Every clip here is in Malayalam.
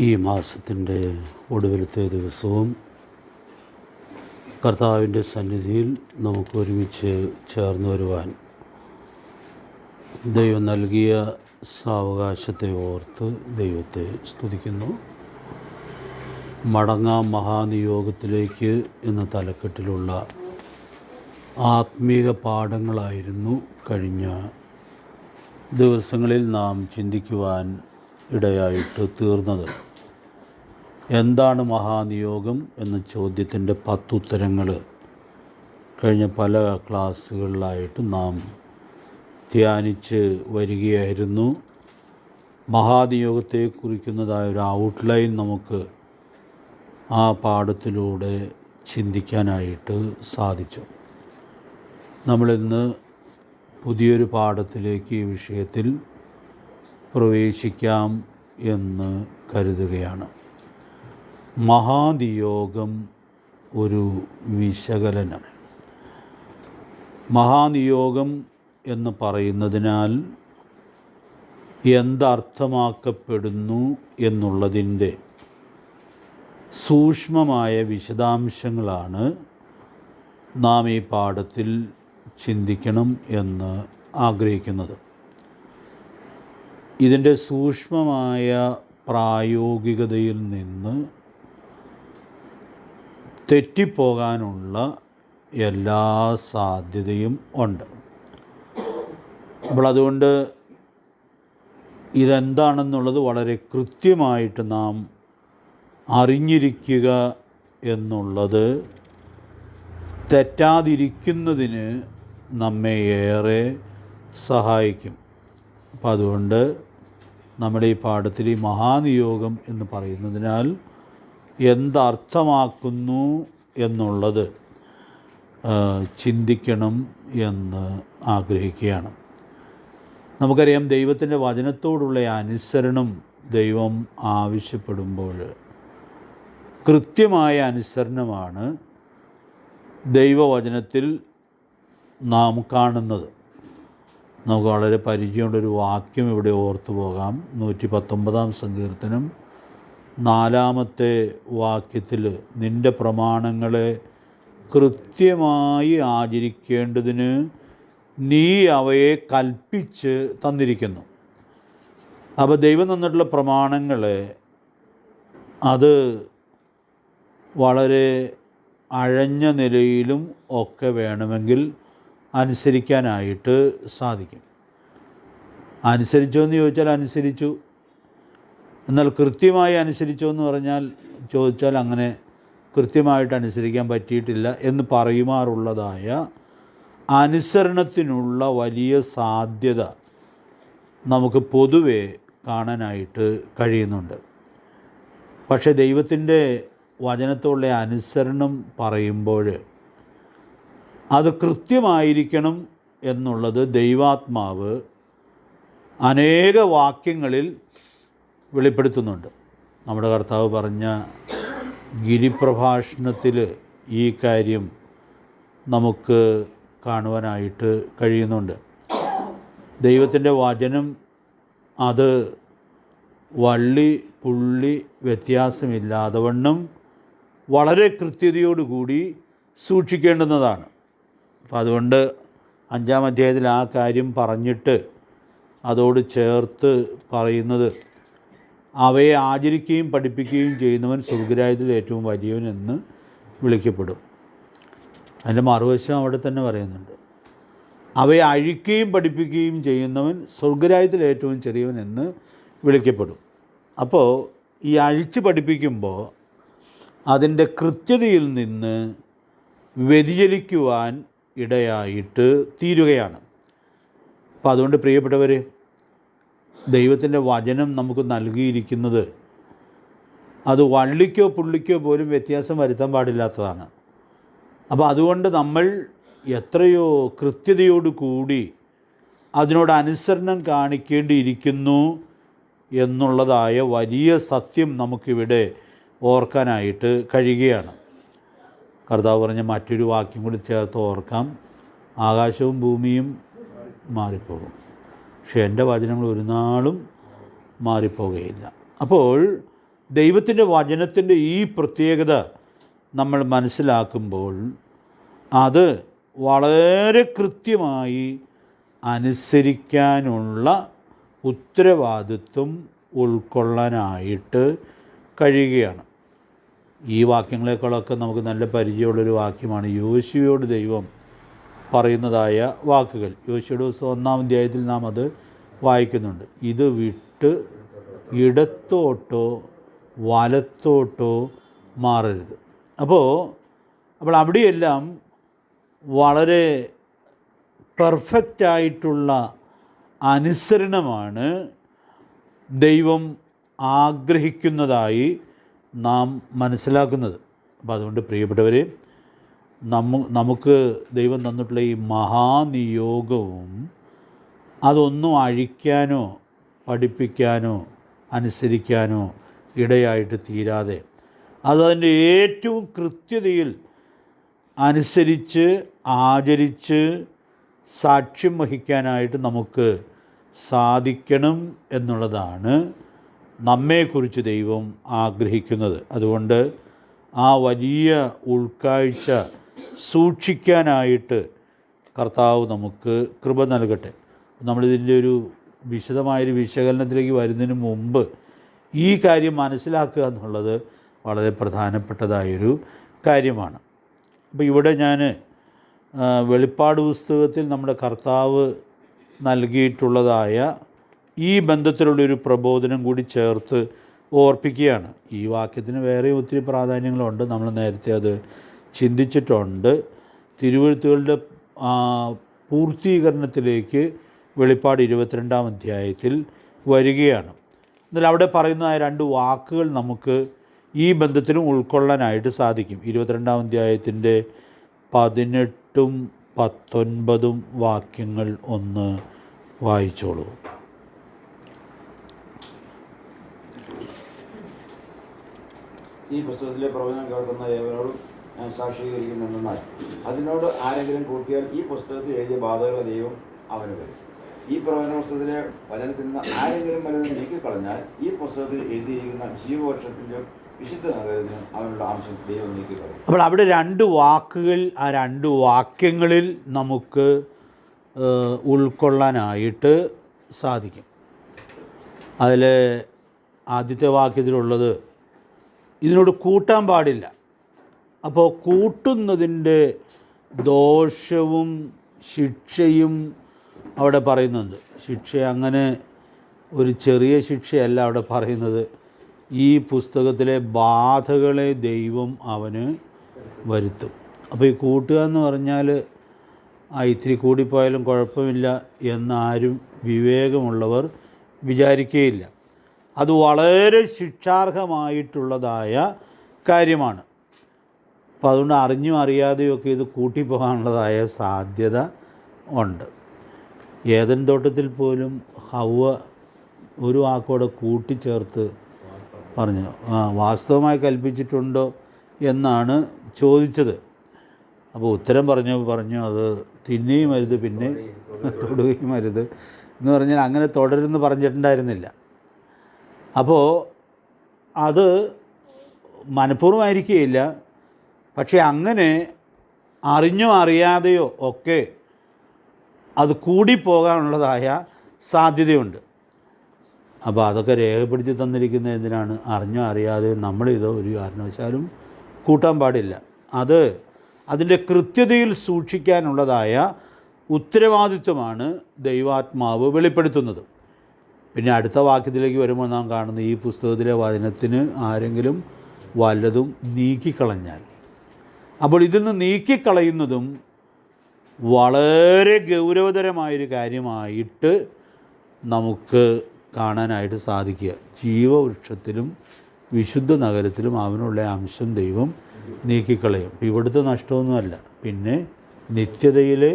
ഈ മാസത്തിൻ്റെ ഒടുവിലത്തെ ദിവസവും കർത്താവിൻ്റെ സന്നിധിയിൽ നമുക്ക് ഒരുമിച്ച് ചേർന്ന് വരുവാൻ ദൈവം നൽകിയ സാവകാശത്തെ ഓർത്ത് ദൈവത്തെ സ്തുതിക്കുന്നു. മടങ്ങാം മഹാനിയോഗത്തിലേക്ക് എന്ന തലക്കെട്ടിലുള്ള ആത്മീക പാഠങ്ങളായിരുന്നു കഴിഞ്ഞ ദിവസങ്ങളിൽ നാം ചിന്തിക്കുവാൻ ഇടയായിട്ട് തീർന്നത്. എന്താണ് മഹാനിയോഗം എന്ന ചോദ്യത്തിൻ്റെ 10 ഉത്തരങ്ങൾ കഴിഞ്ഞ പല ക്ലാസ്സുകളിലായിട്ട് നാം ധ്യാനിച്ച് വരികയായിരുന്നു. മഹാനിയോഗത്തെ കുറിക്കുന്നതായ ഒരു ഔട്ട്ലൈൻ നമുക്ക് ആ പാഠത്തിലൂടെ ചിന്തിക്കാനായിട്ട് സാധിച്ചു. നമ്മളിന്ന് പുതിയൊരു പാഠത്തിലേക്ക് ഈ വിഷയത്തിൽ പ്രവേശിക്കാം എന്ന് കരുതുകയാണ്. മഹാനിയോഗം ഒരു വിശകലനം. മഹാനിയോഗം എന്ന് പറയുന്നതിനാൽ എന്തർത്ഥമാക്കപ്പെടുന്നു എന്നുള്ളതിൻ്റെ സൂക്ഷ്മമായ വിശദാംശങ്ങളാണ് നാം ഈ പാഠത്തിൽ ചിന്തിക്കണം എന്ന് ആഗ്രഹിക്കുന്നത്. ഇതിൻ്റെ സൂക്ഷ്മമായ പ്രായോഗികതയിൽ നിന്ന് തെറ്റിപ്പോകാനുള്ള എല്ലാ സാധ്യതയും ഉണ്ട്. അപ്പോൾ അതുകൊണ്ട് ഇതെന്താണെന്നുള്ളത് വളരെ കൃത്യമായിട്ട് നാം അറിഞ്ഞിരിക്കുക എന്നുള്ളത് തെറ്റാതിരിക്കുന്നതിന് നമ്മെ ഏറെ സഹായിക്കും. അപ്പം അതുകൊണ്ട് നമ്മുടെ ഈ പാഠത്തിൽ ഈ മഹാനിയോഗം എന്ന് പറയുന്നതിനാൽ എന്തർത്ഥമാക്കുന്നു എന്നുള്ളത് ചിന്തിക്കണം എന്ന് ആഗ്രഹിക്കുകയാണ്. നമുക്കറിയാം, ദൈവത്തിൻ്റെ വചനത്തോടുള്ള അനുസരണം ദൈവം ആവശ്യപ്പെടുമ്പോൾ കൃത്യമായ അനുസരണമാണ് ദൈവവചനത്തിൽ നാം കാണുന്നത്. നമുക്ക് വളരെ പരിചയമുള്ളൊരു വാക്യം ഇവിടെ ഓർത്തു പോകാം. 119 സങ്കീർത്തനം 4 വാക്യത്തിൽ നിൻ്റെ പ്രമാണങ്ങളെ കൃത്യമായി ആചരിക്കേണ്ടതിന് നീ അവയെ കൽപ്പിച്ച് തന്നിരിക്കുന്നു. അപ്പോൾ ദൈവം തന്നിട്ടുള്ള പ്രമാണങ്ങളെ അത് വളരെ അഴഞ്ഞ നിലയിലും ഒക്കെ വേണമെങ്കിൽ അനുസരിക്കാനായിട്ട് സാധിക്കും. അനുസരിച്ചോ എന്ന് ചോദിച്ചാൽ അനുസരിച്ചു, എന്നാൽ കൃത്യമായി അനുസരിച്ചോ എന്ന് ചോദിച്ചാൽ അങ്ങനെ കൃത്യമായിട്ട് അനുസരിക്കാൻ പറ്റിയിട്ടില്ല എന്ന് പറയുമാറുള്ളതായ അനുസരണത്തിനുള്ള വലിയ സാധ്യത നമുക്ക് പൊതുവെ കാണാനായിട്ട് കഴിയുന്നുണ്ട്. പക്ഷേ ദൈവത്തിൻ്റെ വചനത്തോടുള്ള അനുസരണം പറയുമ്പോൾ അത് കൃത്യമായിരിക്കണം എന്നുള്ളത് ദൈവാത്മാവ് അനേക വാക്യങ്ങളിൽ വെളിപ്പെടുത്തുന്നുണ്ട്. നമ്മുടെ കർത്താവ് പറഞ്ഞ ഗിരിപ്രഭാഷണത്തിൽ ഈ കാര്യം നമുക്ക് കാണുവാനായിട്ട് കഴിയുന്നുണ്ട്. ദൈവത്തിൻ്റെ വചനം അത് വള്ളി പുള്ളി വ്യത്യാസമില്ലാതെ വണ്ണം വളരെ കൃത്യതയോടുകൂടി സൂക്ഷിക്കേണ്ടുന്നതാണ്. അപ്പം അതുകൊണ്ട് 5-ാം അധ്യായത്തിൽ ആ കാര്യം പറഞ്ഞിട്ട് അതോട് ചേർത്ത് പറയുന്നത്, അവയെ ആചരിക്കുകയും പഠിപ്പിക്കുകയും ചെയ്യുന്നവൻ സ്വർഗ്ഗരാജ്യത്തിൽ ഏറ്റവും വലിയവൻ എന്ന് വിളിക്കപ്പെടും. അതിൻ്റെ മറുവശം അവിടെ തന്നെ പറയുന്നുണ്ട്, അവയെ അഴിക്കുകയും പഠിപ്പിക്കുകയും ചെയ്യുന്നവൻ സ്വർഗ്ഗരാജ്യത്തിൽ ഏറ്റവും ചെറിയവൻ എന്ന് വിളിക്കപ്പെടും. അപ്പോൾ ഈ അഴിച്ച് പഠിപ്പിക്കുമ്പോൾ അതിൻ്റെ കൃത്യതയിൽ നിന്ന് വ്യതിചലിക്കുവാൻ ഇടയായിട്ട് തീരുകയാണ്. അപ്പം അതുകൊണ്ട് പ്രിയപ്പെട്ടവർ, ദൈവത്തിൻ്റെ വചനം നമുക്ക് നൽകിയിരിക്കുന്നത് അത് വള്ളിക്കോ പുള്ളിക്കോ പോലും വ്യത്യാസം വരുത്താൻ പാടില്ലാത്തതാണ്. അപ്പോൾ അതുകൊണ്ട് നമ്മൾ എത്രയോ കൃത്യതയോടുകൂടി അതിനോട് അനുസരണം കാണിക്കേണ്ടിയിരിക്കുന്നു എന്നുള്ളതായ വലിയ സത്യം നമുക്കിവിടെ ഓർക്കാനായിട്ട് കഴിയുകയാണ്. കർത്താവ് പറഞ്ഞ മറ്റൊരു വാക്യം കൂടി ചേർത്ത് ഓർക്കാം, ആകാശവും ഭൂമിയും മാറിപ്പോകും, പക്ഷേ എൻ്റെ വചനങ്ങൾ ഒരു നാളും മാറിപ്പോകുകയില്ല. അപ്പോൾ ദൈവത്തിൻ്റെ വചനത്തിൻ്റെ ഈ പ്രത്യേകത നമ്മൾ മനസ്സിലാക്കുമ്പോൾ അത് വളരെ കൃത്യമായി അനുസരിക്കാനുള്ള ഉത്തരവാദിത്വം ഉൾക്കൊള്ളാനായിട്ട് കഴിയുകയാണ്. ഈ വാക്യങ്ങളെക്കാളൊക്കെ നമുക്ക് നല്ല പരിചയമുള്ളൊരു വാക്യമാണ് യോശുവയോട് ദൈവം പറയുന്നതായ വാക്കുകൾ. യോശുവയുടെ പുസ്തകം 1-ാം അധ്യായത്തിൽ നാം അത് വായിക്കുന്നുണ്ട്. ഇത് വിട്ട് ഇടത്തോട്ടോ വലത്തോട്ടോ മാറരുത്. അപ്പോൾ അവിടെയെല്ലാം വളരെ പെർഫെക്റ്റായിട്ടുള്ള അനുസരണമാണ് ദൈവം ആഗ്രഹിക്കുന്നതായി നാം മനസ്സിലാക്കുന്നത്. അപ്പോൾ അതുകൊണ്ട് പ്രിയപ്പെട്ടവരെ, നമുക്ക് ദൈവം തന്നിട്ടുള്ള ഈ മഹാനിയോഗവും അതൊന്നും അഴിക്കാനോ പഠിപ്പിക്കാനോ അനുസരിക്കാനോ ഇടയായിട്ട് തീരാതെ അതതിൻ്റെ ഏറ്റവും കൃത്യതയിൽ അനുസരിച്ച് ആചരിച്ച് സാക്ഷ്യം വഹിക്കാനായിട്ട് നമുക്ക് സാധിക്കണം എന്നുള്ളതാണ് നമ്മെക്കുറിച്ച് ദൈവം ആഗ്രഹിക്കുന്നത്. അതുകൊണ്ട് ആ വലിയ ഉൾക്കാഴ്ച സൂക്ഷിക്കാനായിട്ട് കർത്താവ് നമുക്ക് കൃപ നൽകട്ടെ. നമ്മളിതിൻ്റെ ഒരു വിശദമായൊരു വിശകലനത്തിലേക്ക് വരുന്നതിന് മുമ്പ് ഈ കാര്യം മനസ്സിലാക്കുക എന്നുള്ളത് വളരെ പ്രധാനപ്പെട്ടതായൊരു കാര്യമാണ്. അപ്പോൾ ഇവിടെ ഞാൻ വെളിപ്പാട് പുസ്തകത്തിൽ നമ്മുടെ കർത്താവ് നൽകിയിട്ടുള്ളതായ ഈ ബന്ധത്തിലുള്ളൊരു പ്രബോധനം കൂടി ചേർത്ത് ഓർപ്പിക്കുകയാണ്. ഈ വാക്യത്തിന് വേറെ ഒത്തിരി പ്രാധാന്യങ്ങളുണ്ട്, നമ്മൾ നേരത്തെ അത് ചിന്തിച്ചിട്ടുണ്ട്. തിരുവെഴുത്തുകളുടെ പൂർത്തീകരണത്തിലേക്ക് വെളിപ്പാട് 22-ാം അധ്യായത്തിൽ വരികയാണ്. എന്നാൽ അവിടെ പറയുന്ന ആ 2 വാക്കുകൾ നമുക്ക് ഈ ബന്ധത്തിലും ഉൾക്കൊള്ളാനായിട്ട് സാധിക്കും. 22-ാം അധ്യായത്തിൻ്റെ 18-ഉം 19-ഉം വാക്യങ്ങൾ ഒന്ന് വായിച്ചോളൂ. ഈ പുസ്തകത്തിലെ പ്രവചനം കേൾക്കുന്ന ഏവരോടും ഞാൻ സാക്ഷീകരിക്കുന്നെന്നാൽ അതിനോട് ആരെങ്കിലും കൂട്ടിയാൽ ഈ പുസ്തകത്തിൽ എഴുതിയ ബാധകളുടെ ദൈവം അവന് വരും. ഈ പ്രവചന പുസ്തകത്തിലെ വചനത്തിൽ നിന്ന് ആരെങ്കിലും വലുതും നീക്കിക്കളഞ്ഞാൽ ഈ പുസ്തകത്തിൽ എഴുതിയിരിക്കുന്ന ജീവവൃക്ഷത്തിൻ്റെ വിശുദ്ധ നഗരത്തിന് അവനുള്ള അംശം ദൈവം നീക്കിക്കളയും. അപ്പോൾ അവിടെ 2 വാക്കുകൾ, ആ 2 വാക്യങ്ങളിൽ നമുക്ക് ഉൾക്കൊള്ളാനായിട്ട് സാധിക്കും. അതിൽ ആദ്യത്തെ വാക്യത്തിലുള്ളത് ഇതിനോട് കൂട്ടാൻ പാടില്ല. അപ്പോൾ കൂട്ടുന്നതിൻ്റെ ദോഷവും ശിക്ഷയും അവിടെ പറയുന്നുണ്ട്. ശിക്ഷ അങ്ങനെ ഒരു ചെറിയ ശിക്ഷയല്ല അവിടെ പറയുന്നത്. ഈ പുസ്തകത്തിലെ ബാധകളെ ദൈവം അവന് വരുത്തും. അപ്പോൾ ഈ കൂട്ടുക എന്ന് പറഞ്ഞാൽ ഇത്തിരി കൂടിപ്പോയാലും കുഴപ്പമില്ല എന്നാരും വിവേകമുള്ളവർ വിചാരിക്കുകയില്ല. അത് വളരെ ശിക്ഷാർഹമായിട്ടുള്ളതായ കാര്യമാണ്. അപ്പോൾ അതുകൊണ്ട് അറിഞ്ഞും അറിയാതെയൊക്കെ ഇത് കൂട്ടിപ്പോകാനുള്ളതായ സാധ്യത ഉണ്ട്. ഏദൻ തോട്ടത്തിൽ പോലും ഹവ്വ ഒരു വാക്കോടെ കൂട്ടിച്ചേർത്ത് പറഞ്ഞു. വാസ്തവമായി കൽപ്പിച്ചിട്ടുണ്ടോ എന്നാണ് ചോദിച്ചത്. അപ്പോൾ ഉത്തരം പറഞ്ഞു അത് തിന്നുകയും അരുത്, പിന്നെ തൊടുകയും അരുത് എന്ന് പറഞ്ഞാൽ അങ്ങനെ തുടരുന്ന് പറഞ്ഞിട്ടുണ്ടായിരുന്നില്ല. അപ്പോൾ അത് മനഃപൂർവ്വമായിരിക്കുകയില്ല, പക്ഷേ അങ്ങനെ അറിഞ്ഞോ അറിയാതെയോ ഒക്കെ അത് കൂടിപ്പോകാനുള്ളതായ സാധ്യതയുണ്ട്. അപ്പോൾ അതൊക്കെ രേഖപ്പെടുത്തി തന്നിരിക്കുന്നത് എന്തിനാണ്? അറിഞ്ഞോ അറിയാതെയോ നമ്മളിത് ഒരു കാരണവശാലും കൂട്ടാൻ പാടില്ല. അതിൻ്റെ കൃത്യതയിൽ സൂക്ഷിക്കാനുള്ളതായ ഉത്തരവാദിത്വമാണ് ദൈവാത്മാവ് വെളിപ്പെടുത്തുന്നത്. പിന്നെ അടുത്ത വാക്യത്തിലേക്ക് വരുമ്പോൾ നാം കാണുന്ന ഈ പുസ്തകത്തിലെ വചനത്തിന് ആരെങ്കിലും വല്ലതും നീക്കിക്കളഞ്ഞാൽ, അപ്പോൾ ഇതിൽ നിന്ന് നീക്കിക്കളയുന്നതും വളരെ ഗൗരവതരമായൊരു കാര്യമായിട്ട് നമുക്ക് കാണാനായിട്ട് സാധിക്കുക. ജീവവൃക്ഷത്തിലും വിശുദ്ധ നഗരത്തിലും അവനുള്ള അംശം ദൈവം നീക്കിക്കളയും. ഇവിടുത്തെ നഷ്ടമൊന്നുമല്ല, പിന്നെ നിത്യതയിലെ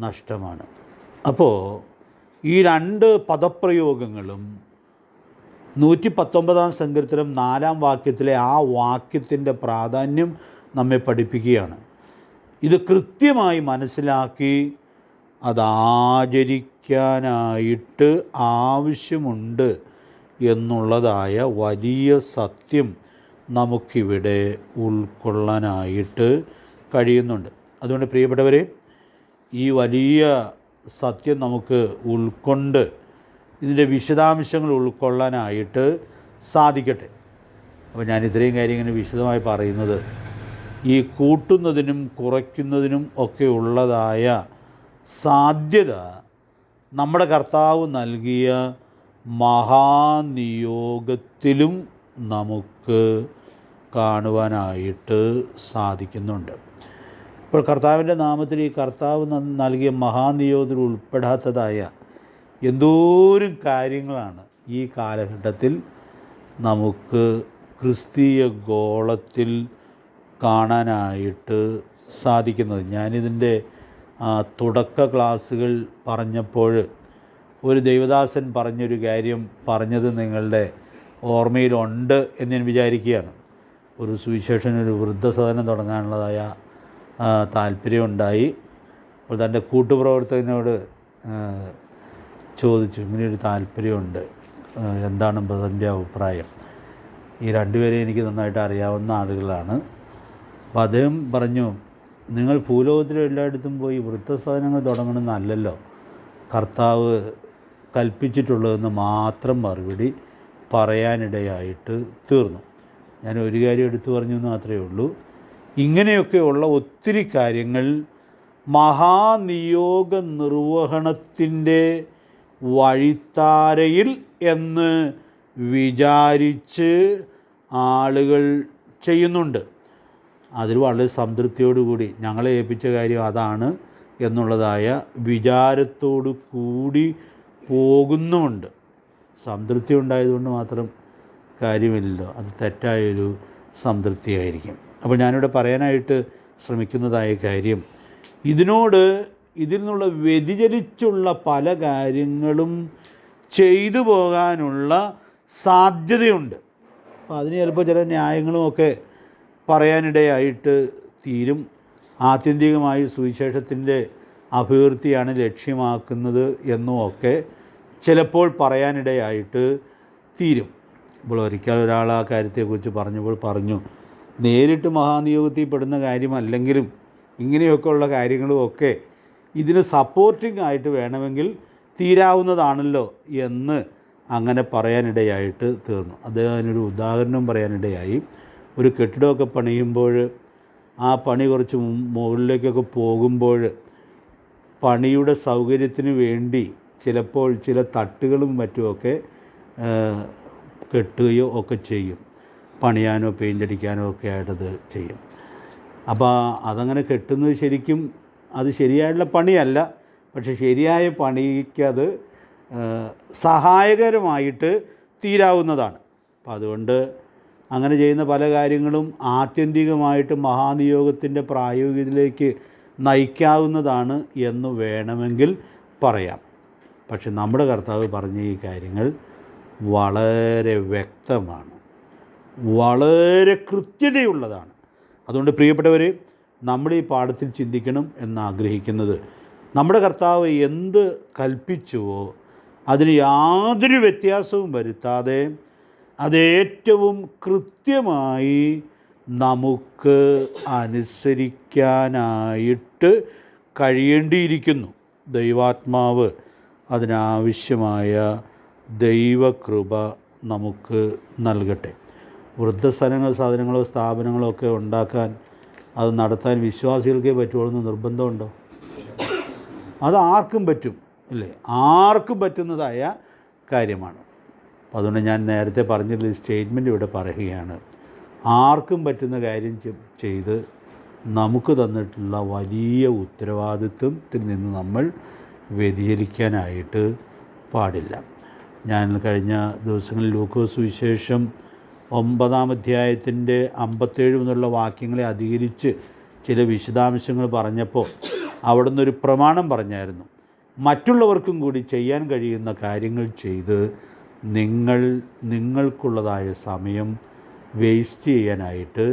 നഷ്ടമാണ്. അപ്പോൾ ഈ 2 പദപ്രയോഗങ്ങളും 119-ാം സങ്കീർത്തനം 4-ാം വാക്യത്തിലെ ആ വാക്യത്തിൻ്റെ പ്രാധാന്യം നമ്മെ പഠിപ്പിക്കുകയാണ്. ഇത് കൃത്യമായി മനസ്സിലാക്കി അതാചരിക്കാനായിട്ട് ആവശ്യമുണ്ട് എന്നുള്ളതായ വലിയ സത്യം നമുക്കിവിടെ ഉൾക്കൊള്ളാനായിട്ട് കഴിയുന്നുണ്ട്. അതുകൊണ്ട് പ്രിയപ്പെട്ടവരെ, ഈ വലിയ സത്യം നമുക്ക് ഉൾക്കൊണ്ട് ഇതിൻ്റെ വിശദാംശങ്ങൾ ഉൾക്കൊള്ളാനായിട്ട് സാധിക്കട്ടെ. അപ്പോൾ ഞാൻ ഇത്രയും കാര്യം ഇങ്ങനെ വിശദമായി പറയുന്നത് ഈ കൂട്ടുന്നതിനും കുറയ്ക്കുന്നതിനും ഒക്കെ ഉള്ളതായ സാധ്യത നമ്മുടെ കർത്താവ് നൽകിയ മഹാനിയോഗത്തിലും നമുക്ക് കാണുവാനായിട്ട് സാധിക്കുന്നുണ്ട്. ഇപ്പോൾ കർത്താവിൻ്റെ നാമത്തിൽ ഈ കർത്താവ് നൽകിയ മഹാനിയോഗത്തിൽ ഉൾപ്പെടാത്തതായ എന്തോരം കാര്യങ്ങളാണ് ഈ കാലഘട്ടത്തിൽ നമുക്ക് ക്രിസ്തീയ ഗോളത്തിൽ കാണാനായിട്ട് സാധിക്കുന്നത്. ഞാനിതിൻ്റെ തുടക്ക ക്ലാസ്സുകൾ പറഞ്ഞപ്പോൾ ഒരു ദൈവദാസൻ പറഞ്ഞൊരു കാര്യം പറഞ്ഞത് നിങ്ങളുടെ ഓർമ്മയിലുണ്ട് എന്ന് ഞാൻ വിചാരിക്കുകയാണ്. ഒരു സുവിശേഷനൊരു വൃദ്ധസദനം തുടങ്ങാനുള്ളതായ താല്പര്യമുണ്ടായി. അപ്പോൾ തൻ്റെ കൂട്ടുപ്രവർത്തകനോട് ചോദിച്ചു, ഇങ്ങനെയൊരു താല്പര്യമുണ്ട്, എന്താണ് ബ്രദറിൻ്റെ അഭിപ്രായം? ഈ രണ്ടുപേരെയും എനിക്ക് നന്നായിട്ട് അറിയാവുന്ന ആളുകളാണ്. അപ്പോൾ അദ്ദേഹം പറഞ്ഞു, നിങ്ങൾ ഭൂലോകത്തിലെ എല്ലായിടത്തും പോയി വൃദ്ധസദനങ്ങൾ തുടങ്ങണമെന്നല്ലല്ലോ കർത്താവ് കൽപ്പിച്ചിട്ടുള്ളതെന്ന് മാത്രം മറുപടി പറയാനിടയായിട്ട് തീർന്നു. ഞാൻ ഒരു കാര്യം എടുത്തു പറഞ്ഞു എന്ന് മാത്രമേ ഉള്ളൂ. ഇങ്ങനെയൊക്കെയുള്ള ഒത്തിരി കാര്യങ്ങൾ മഹാനിയോഗ നിർവഹണത്തിൻ്റെ വഴിത്താരയിൽ എന്ന് വിചാരിച്ച് ആളുകൾ ചെയ്യുന്നുണ്ട്. അതിൽ വളരെ സംതൃപ്തിയോടുകൂടി ഞങ്ങളെ ഏൽപ്പിച്ച കാര്യം അതാണ് എന്നുള്ളതായ വിചാരത്തോടു കൂടി പോകുന്നുമുണ്ട്. സംതൃപ്തി ഉണ്ടായതുകൊണ്ട് മാത്രം കാര്യമില്ലല്ലോ, അത് തെറ്റായൊരു സംതൃപ്തിയായിരിക്കും. അപ്പോൾ ഞാനിവിടെ പറയാനായിട്ട് ശ്രമിക്കുന്നതായ കാര്യം, ഇതിൽ നിന്നുള്ള വ്യതിചലിച്ചുള്ള പല കാര്യങ്ങളും ചെയ്തു പോകാനുള്ള സാധ്യതയുണ്ട്. അപ്പോൾ അതിന് ചിലപ്പോൾ ചില ന്യായങ്ങളുമൊക്കെ പറയാനിടയായിട്ട് തീരും. ആത്യന്തികമായി സുവിശേഷത്തിൻ്റെ അഭിവൃദ്ധിയാണ് ലക്ഷ്യമാക്കുന്നത് എന്നുമൊക്കെ ചിലപ്പോൾ പറയാനിടയായിട്ട് തീരും. ഇപ്പോൾ ഒരിക്കൽ ഒരാൾ ആ കാര്യത്തെക്കുറിച്ച് പറഞ്ഞപ്പോൾ പറഞ്ഞു, നേരിട്ട് മഹാനിയോഗത്തിൽ പെടുന്ന കാര്യമല്ലെങ്കിലും ഇങ്ങനെയൊക്കെയുള്ള കാര്യങ്ങളുമൊക്കെ ഇതിന് സപ്പോർട്ടിംഗ് ആയിട്ട് വേണമെങ്കിൽ തീരാവുന്നതാണല്ലോ എന്ന് അങ്ങനെ പറയാനിടയായിട്ട് തീർന്നു. അദ്ദേഹം അതിനൊരു ഉദാഹരണം പറയാനിടയായി. ഒരു കെട്ടിടമൊക്കെ പണിയുമ്പോൾ ആ പണി കുറച്ച് മുകളിലേക്കൊക്കെ പോകുമ്പോൾ പണിയുടെ സൗകര്യത്തിന് വേണ്ടി ചിലപ്പോൾ ചില തട്ടുകളും മറ്റുമൊക്കെ കെട്ടുകയോ ഒക്കെ ചെയ്യും. പണിയാനോ പെയിൻ്റ് അടിക്കാനോ ഒക്കെ ആയിട്ടത് ചെയ്യും. അപ്പോൾ അതങ്ങനെ കെട്ടുന്നത് ശരിക്കും അത് ശരിയായുള്ള പണിയല്ല, പക്ഷെ ശരിയായ പണിക്കത് സഹായകരമായിട്ട് തീരാവുന്നതാണ്. അപ്പോൾ അതുകൊണ്ട് അങ്ങനെ ചെയ്യുന്ന പല കാര്യങ്ങളും ആത്യന്തികമായിട്ട് മഹാനിയോഗത്തിൻ്റെ പ്രായോഗികതയിലേക്ക് നയിക്കാവുന്നതാണ് എന്ന് വേണമെങ്കിൽ പറയാം. പക്ഷെ നമ്മുടെ കർത്താവ് പറഞ്ഞ ഈ കാര്യങ്ങൾ വളരെ വ്യക്തമാണ്, വളരെ കൃത്യതയുള്ളതാണ്. അതുകൊണ്ട് പ്രിയപ്പെട്ടവർ, നമ്മൾ ഈ പാഠത്തിൽ ചിന്തിക്കണം എന്നാഗ്രഹിക്കുന്നത്, നമ്മുടെ കർത്താവ് എന്ത് കൽപ്പിച്ചുവോ അതിന് യാതൊരു വ്യത്യാസവും വരുത്താതെ അതേറ്റവും കൃത്യമായി നമുക്ക് അനുസരിക്കാനായിട്ട് കഴിയേണ്ടിയിരിക്കുന്നു. ദൈവാത്മാവ് അതിനാവശ്യമായ ദൈവകൃപ നമുക്ക് നൽകട്ടെ. വൃദ്ധസ്ഥലങ്ങൾ, സാധനങ്ങളോ സ്ഥാപനങ്ങളോ ഒക്കെ ഉണ്ടാക്കാൻ, അത് നടത്താൻ വിശ്വാസികൾക്കേ പറ്റുള്ളൂ എന്ന് നിർബന്ധമുണ്ടോ? അത് ആർക്കും പറ്റും, അല്ലേ? ആർക്കും പറ്റുന്നതായ കാര്യമാണ്. അതുകൊണ്ട് ഞാൻ നേരത്തെ പറഞ്ഞൊരു സ്റ്റേറ്റ്മെൻറ്റ് ഇവിടെ പറയുകയാണ്. ആർക്കും പറ്റുന്ന കാര്യം ചെയ്ത് നമുക്ക് തന്നിട്ടുള്ള വലിയ ഉത്തരവാദിത്വത്തിൽ നിന്ന് നമ്മൾ വ്യതിചലിക്കാനായിട്ട് പാടില്ല. ഞാൻ കഴിഞ്ഞ ദിവസങ്ങളിൽ ലൂക്കോസ് സുവിശേഷം 9-ാം അധ്യായത്തിൻ്റെ 57 മുതലുള്ള വാക്യങ്ങളെ അധികരിച്ച് ചില വിശദാംശങ്ങൾ പറഞ്ഞപ്പോൾ അവിടെ നിന്നൊരു പ്രമാണം പറഞ്ഞായിരുന്നു. മറ്റുള്ളവർക്കും കൂടി ചെയ്യാൻ കഴിയുന്ന കാര്യങ്ങൾ ചെയ്ത് നിങ്ങൾക്കുള്ളതായ സമയം വേസ്റ്റ് ചെയ്യാനായിട്ട്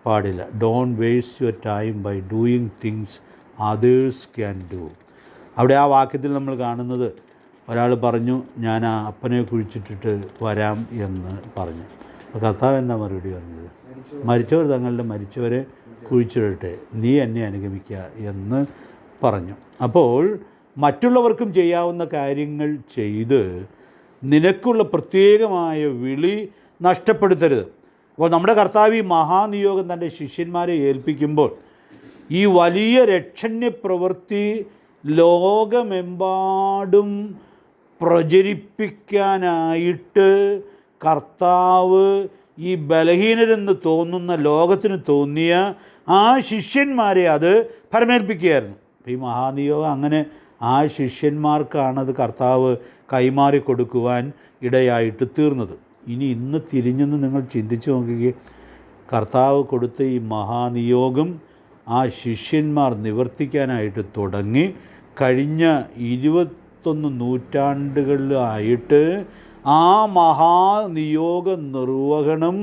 പാടില്ല. Don't waste your time by doing things others can do. അവിടെ ആ വാക്യത്തിൽ നമ്മൾ കാണുന്നത് ഒരാൾ പറഞ്ഞു ഞാൻ ആ അപ്പനെ കുഴിച്ചിട്ടിട്ട് വരാം എന്ന് പറഞ്ഞു. അപ്പോൾ കർത്താവ് എന്താ മറുപടി പറഞ്ഞത്? മരിച്ചവർ തങ്ങളുടെ മരിച്ചവരെ കുഴിച്ചിടട്ടെ, നീ എന്നെ അനുഗമിക്കുക എന്ന് പറഞ്ഞു. അപ്പോൾ മറ്റുള്ളവർക്കും ചെയ്യാവുന്ന കാര്യങ്ങൾ ചെയ്ത് നിനക്കുള്ള പ്രത്യേകമായ വിളി നഷ്ടപ്പെടുത്തരുത്. അപ്പോൾ നമ്മുടെ കർത്താവ് ഈ മഹാനിയോഗം തൻ്റെ ശിഷ്യന്മാരെ ഏൽപ്പിക്കുമ്പോൾ ഈ വലിയ രക്ഷണ്യ പ്രവൃത്തി ലോകമെമ്പാടും പ്രചരിപ്പിക്കാനായിട്ട് കർത്താവ് ഈ ബലഹീനരെന്ന് തോന്നുന്ന ലോകത്തിന് തോന്നിയ ആ ശിഷ്യന്മാരെ അത് ഫലമേൽപ്പിക്കുകയായിരുന്നു. അപ്പോൾ ഈ മഹാനിയോഗം അങ്ങനെ ആ ശിഷ്യന്മാർക്കാണത് കർത്താവ് കൈമാറി കൊടുക്കുവാൻ ഇടയായിട്ട് തീർന്നത്. ഇനി ഇന്ന് തിരിഞ്ഞെന്ന് നിങ്ങൾ ചിന്തിച്ചു നോക്കുകയും കർത്താവ് കൊടുത്ത ഈ മഹാനിയോഗം ആ ശിഷ്യന്മാർ നിവർത്തിക്കാനായിട്ട് തുടങ്ങി കഴിഞ്ഞ 21 നൂറ്റാണ്ടുകളിലായിട്ട് ആ മഹാനിയോഗ നിർവഹണം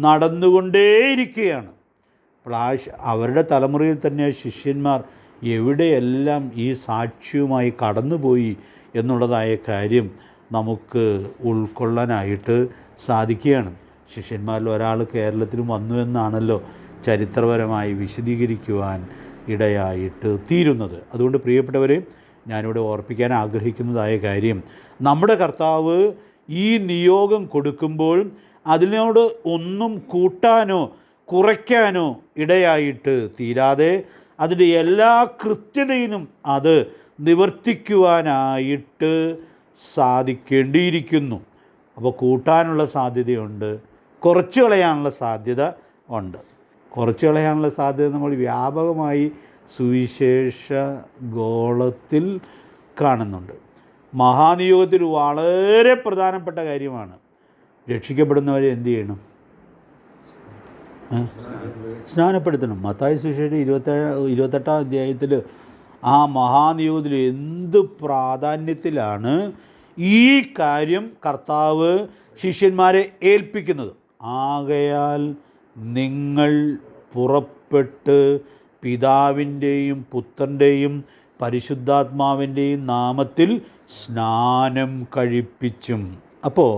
നടന്നുകൊണ്ടേയിരിക്കുകയാണ്. അപ്പോൾ അവരുടെ തലമുറയിൽ തന്നെ ശിഷ്യന്മാർ എവിടെയെല്ലാം ഈ സാക്ഷ്യവുമായി കടന്നുപോയി എന്നുള്ളതായ കാര്യം നമുക്ക് ഉൾക്കൊള്ളാനായിട്ട് സാധിക്കുകയാണ്. ശിഷ്യന്മാരിൽ ഒരാൾ കേരളത്തിലും വന്നു എന്നാണല്ലോ ചരിത്രപരമായി വിശദീകരിക്കുവാൻ ഇടയായിട്ട് തീരുന്നത്. അതുകൊണ്ട് പ്രിയപ്പെട്ടവരെ, ഞാനിവിടെ ഓർപ്പിക്കാൻ ആഗ്രഹിക്കുന്നതായ കാര്യം, നമ്മുടെ കർത്താവ് ഈ നിയോഗം കൊടുക്കുമ്പോൾ അതിനോട് ഒന്നും കൂട്ടാനോ കുറയ്ക്കാനോ ഇടയായിട്ട് തീരാതെ അതിൻ്റെ എല്ലാ കൃത്യതയിലും അത് നിവർത്തിക്കുവാനായിട്ട് സാധിക്കേണ്ടിയിരിക്കുന്നു. അപ്പോൾ കൂട്ടാനുള്ള സാധ്യതയുണ്ട്, കുറച്ച് കളയാനുള്ള സാധ്യത ഉണ്ട്. കുറച്ച് കളയാനുള്ള സാധ്യത നമ്മൾ വ്യാപകമായി സുവിശേഷ ഗോളത്തിൽ കാണുന്നുണ്ട്. മഹാനിയോഗത്തിൽ വളരെ പ്രധാനപ്പെട്ട കാര്യമാണ് രക്ഷിക്കപ്പെടുന്നവരെ എന്ത് ചെയ്യണം? സ്നാനപ്പെടുത്തണം. മത്തായി സുവിശേഷം 28-ാം അധ്യായത്തിൽ ആ മഹാനിയോഗത്തിൽ എന്ത് പ്രാധാന്യത്തിലാണ് ഈ കാര്യം കർത്താവ് ശിഷ്യന്മാരെ ഏൽപ്പിക്കുന്നത്. ആകയാൽ നിങ്ങൾ പുറപ്പെട്ട് പിതാവിൻ്റെയും പുത്രൻ്റെയും പരിശുദ്ധാത്മാവിൻ്റെയും നാമത്തിൽ സ്നാനം കഴിപ്പിച്ചും. അപ്പോൾ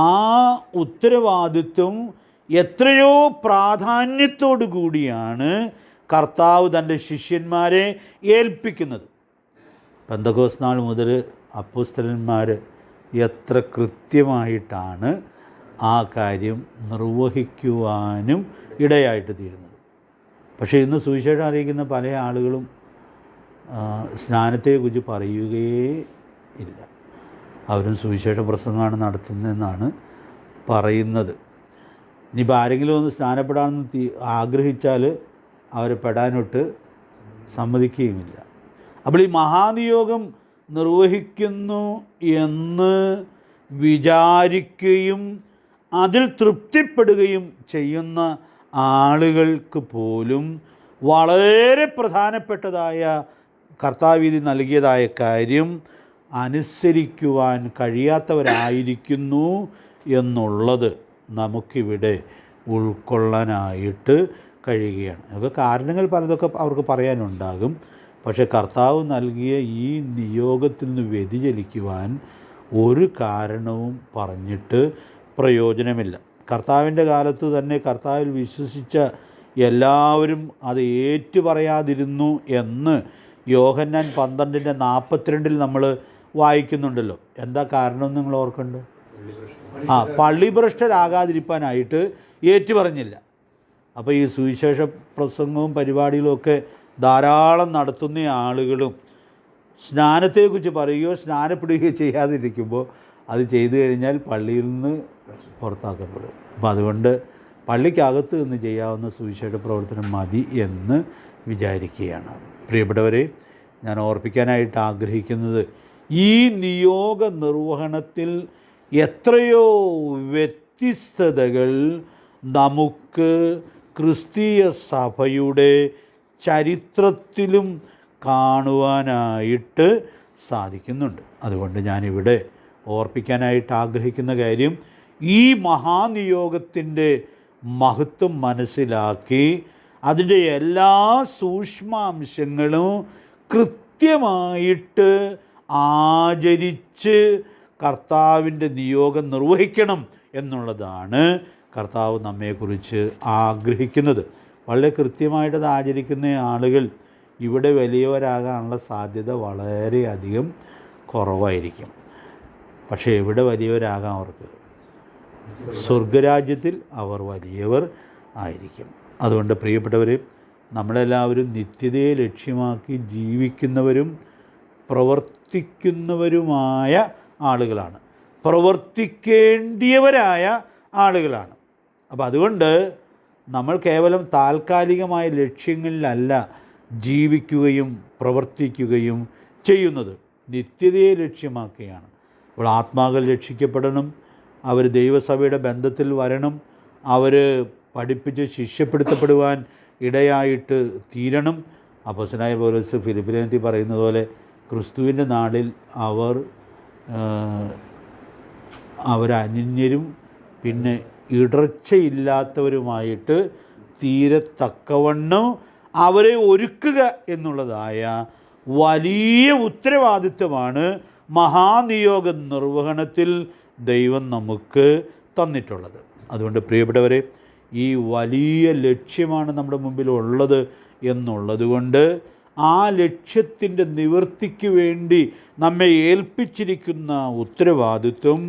ആ ഉത്തരവാദിത്വം എത്രയോ പ്രാധാന്യത്തോടു കൂടിയാണ് കർത്താവ് തൻ്റെ ശിഷ്യന്മാരെ ഏൽപ്പിക്കുന്നത്. പെന്തക്കോസ്ത് നാൾ മുതൽ അപ്പോസ്തലന്മാർ എത്ര കൃത്യമായിട്ടാണ് ആ കാര്യം നിർവഹിക്കുവാനും ഇടയായിട്ട് തീരുന്നത്. പക്ഷേ ഇന്ന് സുവിശേഷം അറിയിക്കുന്ന പല ആളുകളും സ്നാനത്തെക്കുറിച്ച് പറയുകയേ ഇല്ല. അവരും സുവിശേഷ പ്രസംഗമാണ് നടത്തുന്നതെന്നാണ് പറയുന്നത്. ഇനിയിപ്പോൾ ആരെങ്കിലും ഒന്ന് സ്നാനപ്പെടാമെന്ന് ആഗ്രഹിച്ചാൽ അവരെ പെടാനൊട്ട് സമ്മതിക്കുകയുമില്ല. അപ്പോൾ ഈ മഹാനിയോഗം നിർവഹിക്കുന്നു എന്ന് വിചാരിക്കുകയും അതിൽ തൃപ്തിപ്പെടുകയും ചെയ്യുന്ന ആളുകൾക്ക് പോലും വളരെ പ്രധാനപ്പെട്ടതായ കർത്താവിധി നൽകിയതായ കാര്യം അനുസരിക്കുവാൻ കഴിയാത്തവരായിരിക്കുന്നു എന്നുള്ളത് നമുക്കിവിടെ ഉൾക്കൊള്ളാനായിട്ട് കഴിയുകയാണ്. അതൊക്കെ കാരണങ്ങൾ പലതൊക്കെ അവർക്ക് പറയാനുണ്ടാകും. പക്ഷേ കർത്താവ് നൽകിയ ഈ നിയോഗത്തിൽ നിന്ന് വ്യതിചലിക്കുവാൻ ഒരു കാരണവും പറഞ്ഞിട്ട് പ്രയോജനമില്ല. കർത്താവിൻ്റെ കാലത്ത് തന്നെ കർത്താവിൽ വിശ്വസിച്ച എല്ലാവരും അത് ഏറ്റുപറയാതിരുന്നു എന്ന് യോഹന്നാൻ 12:42 നമ്മൾ വായിക്കുന്നുണ്ടല്ലോ. എന്താ കാരണം നിങ്ങൾ ഓർക്കുന്നുണ്ട്? പള്ളിഭ്രഷ്ടരാകാതിരിക്കാനായിട്ട് ഏറ്റുപറഞ്ഞില്ല. അപ്പോൾ ഈ സുവിശേഷ പ്രസംഗവും പരിപാടികളുമൊക്കെ ധാരാളം നടത്തുന്ന ആളുകളും സ്നാനത്തെക്കുറിച്ച് പറയുകയോ സ്നാനപ്പെടുകയോ ചെയ്യാതിരിക്കുമ്പോൾ അത് ചെയ്തു കഴിഞ്ഞാൽ പള്ളിയിൽ നിന്ന് പുറത്താക്കപ്പെടും. അപ്പോൾ അതുകൊണ്ട് പള്ളിക്കകത്ത് നിന്ന് ചെയ്യാവുന്ന സുവിശേഷ പ്രവർത്തനം മതി എന്ന് വിചാരിക്കുകയാണ്. പ്രിയപ്പെട്ടവരെ, ഞാൻ ഓർപ്പിക്കാനായിട്ട് ആഗ്രഹിക്കുന്നത് ഈ നിയോഗ നിർവഹണത്തിൽ എത്രയോ വ്യത്യസ്തതകൾ നമുക്ക് ക്രിസ്തീയ സഭയുടെ ചരിത്രത്തിലും കാണുവാനായിട്ട് സാധിക്കുന്നുണ്ട്. അതുകൊണ്ട് ഞാനിവിടെ ഓർപ്പിക്കാനായിട്ട് ആഗ്രഹിക്കുന്ന കാര്യം, ഈ മഹാനിയോഗത്തിൻ്റെ മഹത്വം മനസ്സിലാക്കി അതിൻ്റെ എല്ലാ സൂക്ഷ്മാംശങ്ങളും കൃത്യമായിട്ട് ആചരിച്ച് കർത്താവിൻ്റെ നിയോഗം നിർവഹിക്കണം എന്നുള്ളതാണ് കർത്താവ് നമ്മെക്കുറിച്ച് ആഗ്രഹിക്കുന്നത്. വളരെ കൃത്യമായിട്ടത് ആചരിക്കുന്ന ആളുകൾ ഇവിടെ വലിയവരാകാനുള്ള സാധ്യത വളരെയധികം കുറവായിരിക്കും. പക്ഷേ എവിടെ വലിയവരാകാം അവർക്ക്? സ്വർഗരാജ്യത്തിൽ അവർ വലിയവർ ആയിരിക്കും. അതുകൊണ്ട് പ്രിയപ്പെട്ടവർ, നമ്മളെല്ലാവരും നിത്യതയെ ലക്ഷ്യമാക്കി ജീവിക്കുന്നവരും പ്രവർത്തിക്കുന്നവരുമായ ആളുകളാണ്, പ്രവർത്തിക്കേണ്ടിയവരായ ആളുകളാണ്. അപ്പോൾ അതുകൊണ്ട് നമ്മൾ കേവലം താൽക്കാലികമായ ലക്ഷ്യങ്ങളിലല്ല ജീവിക്കുകയും പ്രവർത്തിക്കുകയും ചെയ്യുന്നത്, നിത്യതയെ ലക്ഷ്യമാക്കുകയാണ്. അപ്പോൾ ആത്മാക്കൾ രക്ഷിക്കപ്പെടണം, അവർ ദൈവസഭയുടെ ബന്ധത്തിൽ വരണം, അവർ പഠിപ്പിച്ച് ശിഷ്യപ്പെടുത്തപ്പെടുവാൻ ഇടയായിട്ട് തീരണം. അപ്പോസ്തലനായ പൗലോസ് ഫിലിപ്പിലേത്തി പറയുന്നത് പോലെ ക്രിസ്തുവിൻ്റെ നാളിൽ അവരന്യരും പിന്നെ ഇടർച്ചയില്ലാത്തവരുമായിട്ട് തീരത്തക്കവണ്ണം അവരെ ഒരുക്കുക എന്നുള്ളതായ വലിയ ഉത്തരവാദിത്വമാണ് മഹാനിയോഗ നിർവഹണത്തിൽ ദൈവം നമുക്ക് തന്നിട്ടുള്ളത്. അതുകൊണ്ട് പ്രിയപ്പെട്ടവരെ, ഈ വലിയ ലക്ഷ്യമാണ് നമ്മുടെ മുമ്പിലുള്ളത് എന്നുള്ളത് കൊണ്ട് ആ ലക്ഷ്യത്തിൻ്റെ നിവൃത്തിക്ക് വേണ്ടി നമ്മെ ഏൽപ്പിച്ചിരിക്കുന്ന ഉത്തരവാദിത്വം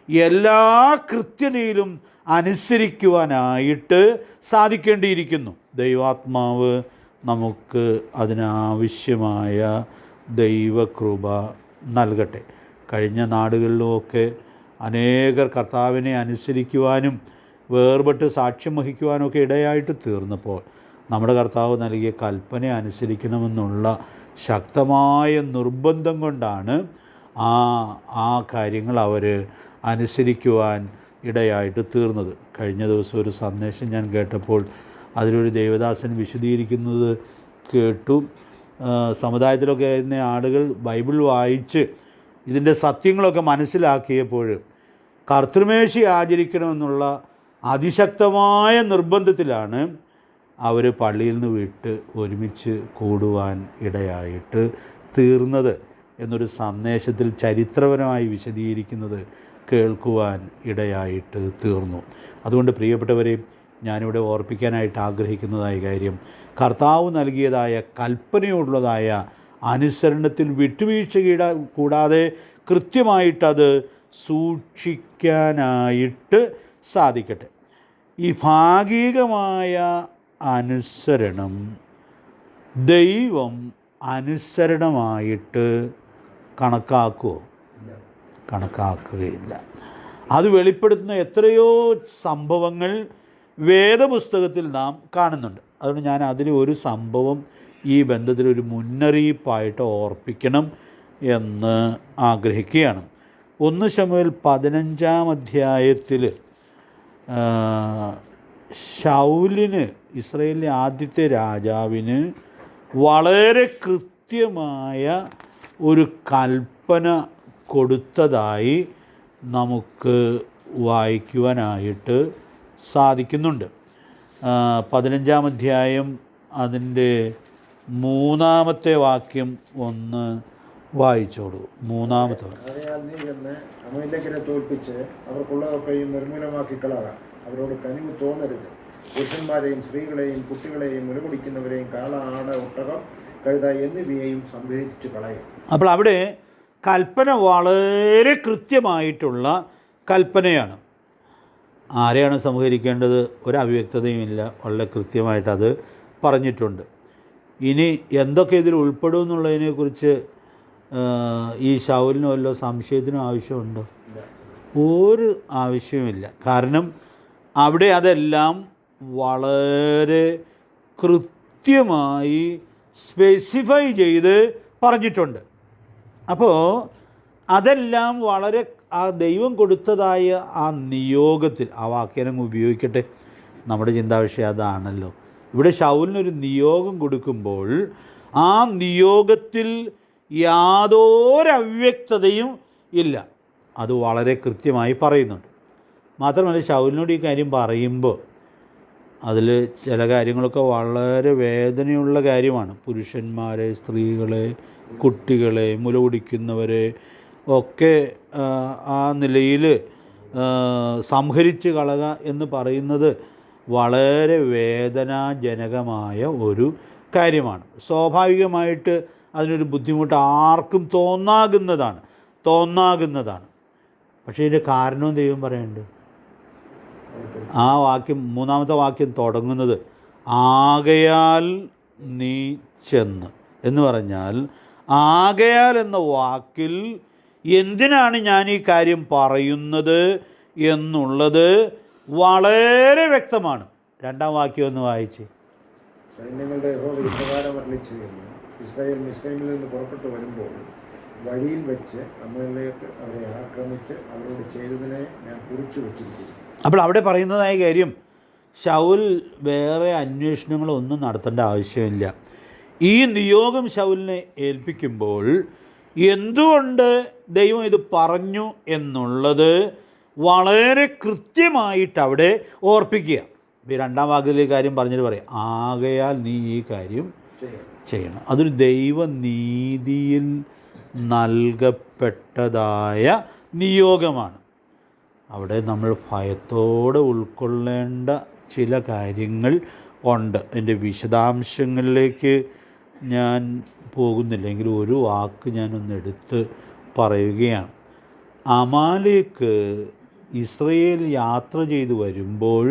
എല്ലാ കൃത്യതയിലും അനുസരിക്കുവാനായിട്ട് സാധിക്കേണ്ടിയിരിക്കുന്നു. ദൈവാത്മാവ് നമുക്ക് അതിനാവശ്യമായ ദൈവകൃപ നൽകട്ടെ. കഴിഞ്ഞ നാടുകളിലുമൊക്കെ അനേകർ കർത്താവിനെ അനുസരിക്കുവാനും വേർപെട്ട് സാക്ഷ്യം വഹിക്കുവാനൊക്കെ ഇടയായിട്ട് തീർന്നപ്പോൾ നമ്മുടെ കർത്താവ് നൽകിയ കൽപ്പന അനുസരിക്കണമെന്നുള്ള ശക്തമായ നിർബന്ധം കൊണ്ടാണ് ആ കാര്യങ്ങൾ അവർ അനുസരിക്കുവാൻ ഇടയായിട്ട് തീർന്നത്. കഴിഞ്ഞ ദിവസം ഒരു സന്ദേശം ഞാൻ കേട്ടപ്പോൾ അതിലൊരു ദേവദാസൻ വിശദീകരിക്കുന്നത് കേട്ടു. സമുദായത്തിലൊക്കെ ആയിരുന്ന ആളുകൾ ബൈബിൾ വായിച്ച് ഇതിൻ്റെ സത്യങ്ങളൊക്കെ മനസ്സിലാക്കിയപ്പോൾ കർത്തൃമേശ ആചരിക്കണമെന്നുള്ള അതിശക്തമായ നിർബന്ധത്തിലാണ് അവർ പള്ളിയിൽ നിന്ന് വിട്ട് ഒരുമിച്ച് കൂടുവാൻ ഇടയായിട്ട് തീർന്നത് എന്നൊരു സന്ദേശത്തിൽ ചരിത്രപരമായി വിശദീകരിക്കുന്നത് കേൾക്കുവാൻ ഇടയായിട്ട് തീർന്നു. അതുകൊണ്ട് പ്രിയപ്പെട്ടവരെ, ഞാനിവിടെ ഓർപ്പിക്കാനായിട്ട് ആഗ്രഹിക്കുന്നതായ കാര്യം, കർത്താവ് നൽകിയതായ കൽപ്പനയോടുള്ളതായ അനുസരണത്തിൽ വിട്ടുവീഴ്ച കൂടാതെ കൃത്യമായിട്ടത് സൂക്ഷിക്കാനായിട്ട് സാധിക്കട്ടെ. ഈ ഭാഗികമായ അനുസരണം ദൈവം അനുസരണമായിട്ട് കണക്കാക്കുകയോ? കണക്കാക്കുകയില്ല. അത് വെളിപ്പെടുത്തുന്ന എത്രയോ സംഭവങ്ങൾ വേദപുസ്തകത്തിൽ നാം കാണുന്നുണ്ട്. അതുകൊണ്ട് ഞാൻ അതിൽ ഒരു സംഭവം ഈ ബന്ധത്തിലൊരു മുന്നറിയിപ്പായിട്ട് ഓർപ്പിക്കണം എന്ന് ആഗ്രഹിക്കുകയാണ്. 1 ശമൂവേൽ 15-ാം അധ്യായത്തിൽ ശൗലിന്, ഇസ്രായേലിലെ ആദ്യത്തെ രാജാവിന് വളരെ കൃത്യമായ ഒരു കൽപ്പന കൊടുത്തതായി നമുക്ക് വായിക്കുവാനായിട്ട് സാധിക്കുന്നുണ്ട്. 15-ാം അധ്യായം അതിൻ്റെ 3-ാമത്തെ വാക്യം ഒന്ന് വായിച്ചോളൂ. 3-ാമത്തെ അമലേഖരെ തോൽപ്പിച്ച് അവർക്കുള്ളതൊക്കെയും നിർമൂലമാക്കി കളയാം. അവരോട് കനിവ് തോന്നരുത്. പുരുഷന്മാരെയും സ്ത്രീകളെയും കുട്ടികളെയും മുലകുടിക്കുന്നവരെയും കാള, ആട, ഒട്ടകം, കഴുത എന്നിവയെയും സംഗ്രഹിച്ചു കളയും. അപ്പോൾ അവിടെ കൽപ്പന വളരെ കൃത്യമായിട്ടുള്ള കൽപ്പനയാണ്. ആരെയാണ് സംഹരിക്കേണ്ടത്? ഒരവ്യക്തതയുമില്ല, വളരെ കൃത്യമായിട്ടത് പറഞ്ഞിട്ടുണ്ട്. ഇനി എന്തൊക്കെ ഇതിൽ ഉൾപ്പെടും എന്നുള്ളതിനെക്കുറിച്ച് ഈ ശൗലിനോ വല്ല സംശയത്തിനും ആവശ്യമുണ്ടോ? ഒരു ആവശ്യവുമില്ല. കാരണം അവിടെ അതെല്ലാം വളരെ കൃത്യമായി സ്പെസിഫൈ ചെയ്ത് പറഞ്ഞിട്ടുണ്ട്. അപ്പോൾ അതെല്ലാം വളരെ ആ ദൈവം കൊടുത്തതായ ആ നിയോഗത്തിൽ, ആ വാക്യം ഉപയോഗിക്കട്ടെ, നമ്മുടെ ചിന്താവിഷയം അതാണല്ലോ. ഇവിടെ ശൗലിനൊരു നിയോഗം കൊടുക്കുമ്പോൾ ആ നിയോഗത്തിൽ യാതൊരവ്യക്തതയും ഇല്ല. അത് വളരെ കൃത്യമായി പറയുന്നുണ്ട്. മാത്രമല്ല ശൗലിനോട് ഈ കാര്യം പറയുമ്പോൾ അതിൽ ചില കാര്യങ്ങളൊക്കെ വളരെ വേദനയുള്ള കാര്യമാണ്. പുരുഷന്മാരെ, സ്ത്രീകളെ, കുട്ടികളെ, മുല കുടിക്കുന്നവരെ ഒക്കെ ആ നിലയിൽ സംഹരിച്ച് കളക എന്ന് പറയുന്നത് വളരെ വേദനാജനകമായ ഒരു കാര്യമാണ്. സ്വാഭാവികമായിട്ട് അതിനൊരു ബുദ്ധിമുട്ട് ആർക്കും തോന്നാകുന്നതാണ്. പക്ഷേ ഇതിൻ്റെ കാരണവും ദൈവം പറയുന്നുണ്ട്. ആ വാക്യം, മൂന്നാമത്തെ വാക്യം തുടങ്ങുന്നത് ആകയാൽ നീ ചെന്ന് എന്ന് പറഞ്ഞാൽ, ആകയാൽ എന്ന വാക്കിൽ എന്തിനാണ് ഞാൻ ഈ കാര്യം പറയുന്നത് എന്നുള്ളത് വളരെ വ്യക്തമാണ്. രണ്ടാം വാക്യം ഒന്ന് വായിച്ച്. സൈന്യങ്ങളുടെ യഹോവ ഇപ്രകാരം അരുളിച്ചെയ്യുന്നു, ഇസ്രായേൽ മിസ്രൈമിൽ നിന്ന് പുറപ്പെട്ടു വരുമ്പോൾ വഴിയിൽ വെച്ച് അമ്മയിലേക്ക് അവരെ ആക്രമിച്ച് അവരോട് ചെയ്തതിനെ ഞാൻ കുറിച്ചു വച്ചിരിക്കുന്നു. അപ്പോൾ അവിടെ പറയുന്നതായ കാര്യം, ശൗൽ വേറെ അന്വേഷണങ്ങളൊന്നും നടത്തേണ്ട ആവശ്യമില്ല. ഈ നിയോഗം ശൗലിനെ ഏൽപ്പിക്കുമ്പോൾ എന്തുകൊണ്ട് ദൈവം ഇത് പറഞ്ഞു എന്നുള്ളത് വളരെ കൃത്യമായിട്ട് അവിടെ ഓർപ്പിക്കുക. ഈ രണ്ടാം വാക്യത്തിലെ കാര്യം പറഞ്ഞിട്ട് പറയാം, ആകയാൽ നീ ഈ കാര്യം ചെയ്യണം. അതൊരു ദൈവനീതിയിൽ നൽകപ്പെട്ടതായ നിയോഗമാണ്. അവിടെ നമ്മൾ ഭയത്തോടെ ഉൾക്കൊള്ളേണ്ട ചില കാര്യങ്ങൾ ഉണ്ട്. അതിൻ്റെ വിശദാംശങ്ങളിലേക്ക് ഞാൻ പോകുന്നില്ലെങ്കിൽ ഒരു വാക്ക് ഞാനൊന്ന് എടുത്ത് പറയുകയാണ്. അമാലേക്ക് ഇസ്രയേൽ യാത്ര ചെയ്തു വരുമ്പോൾ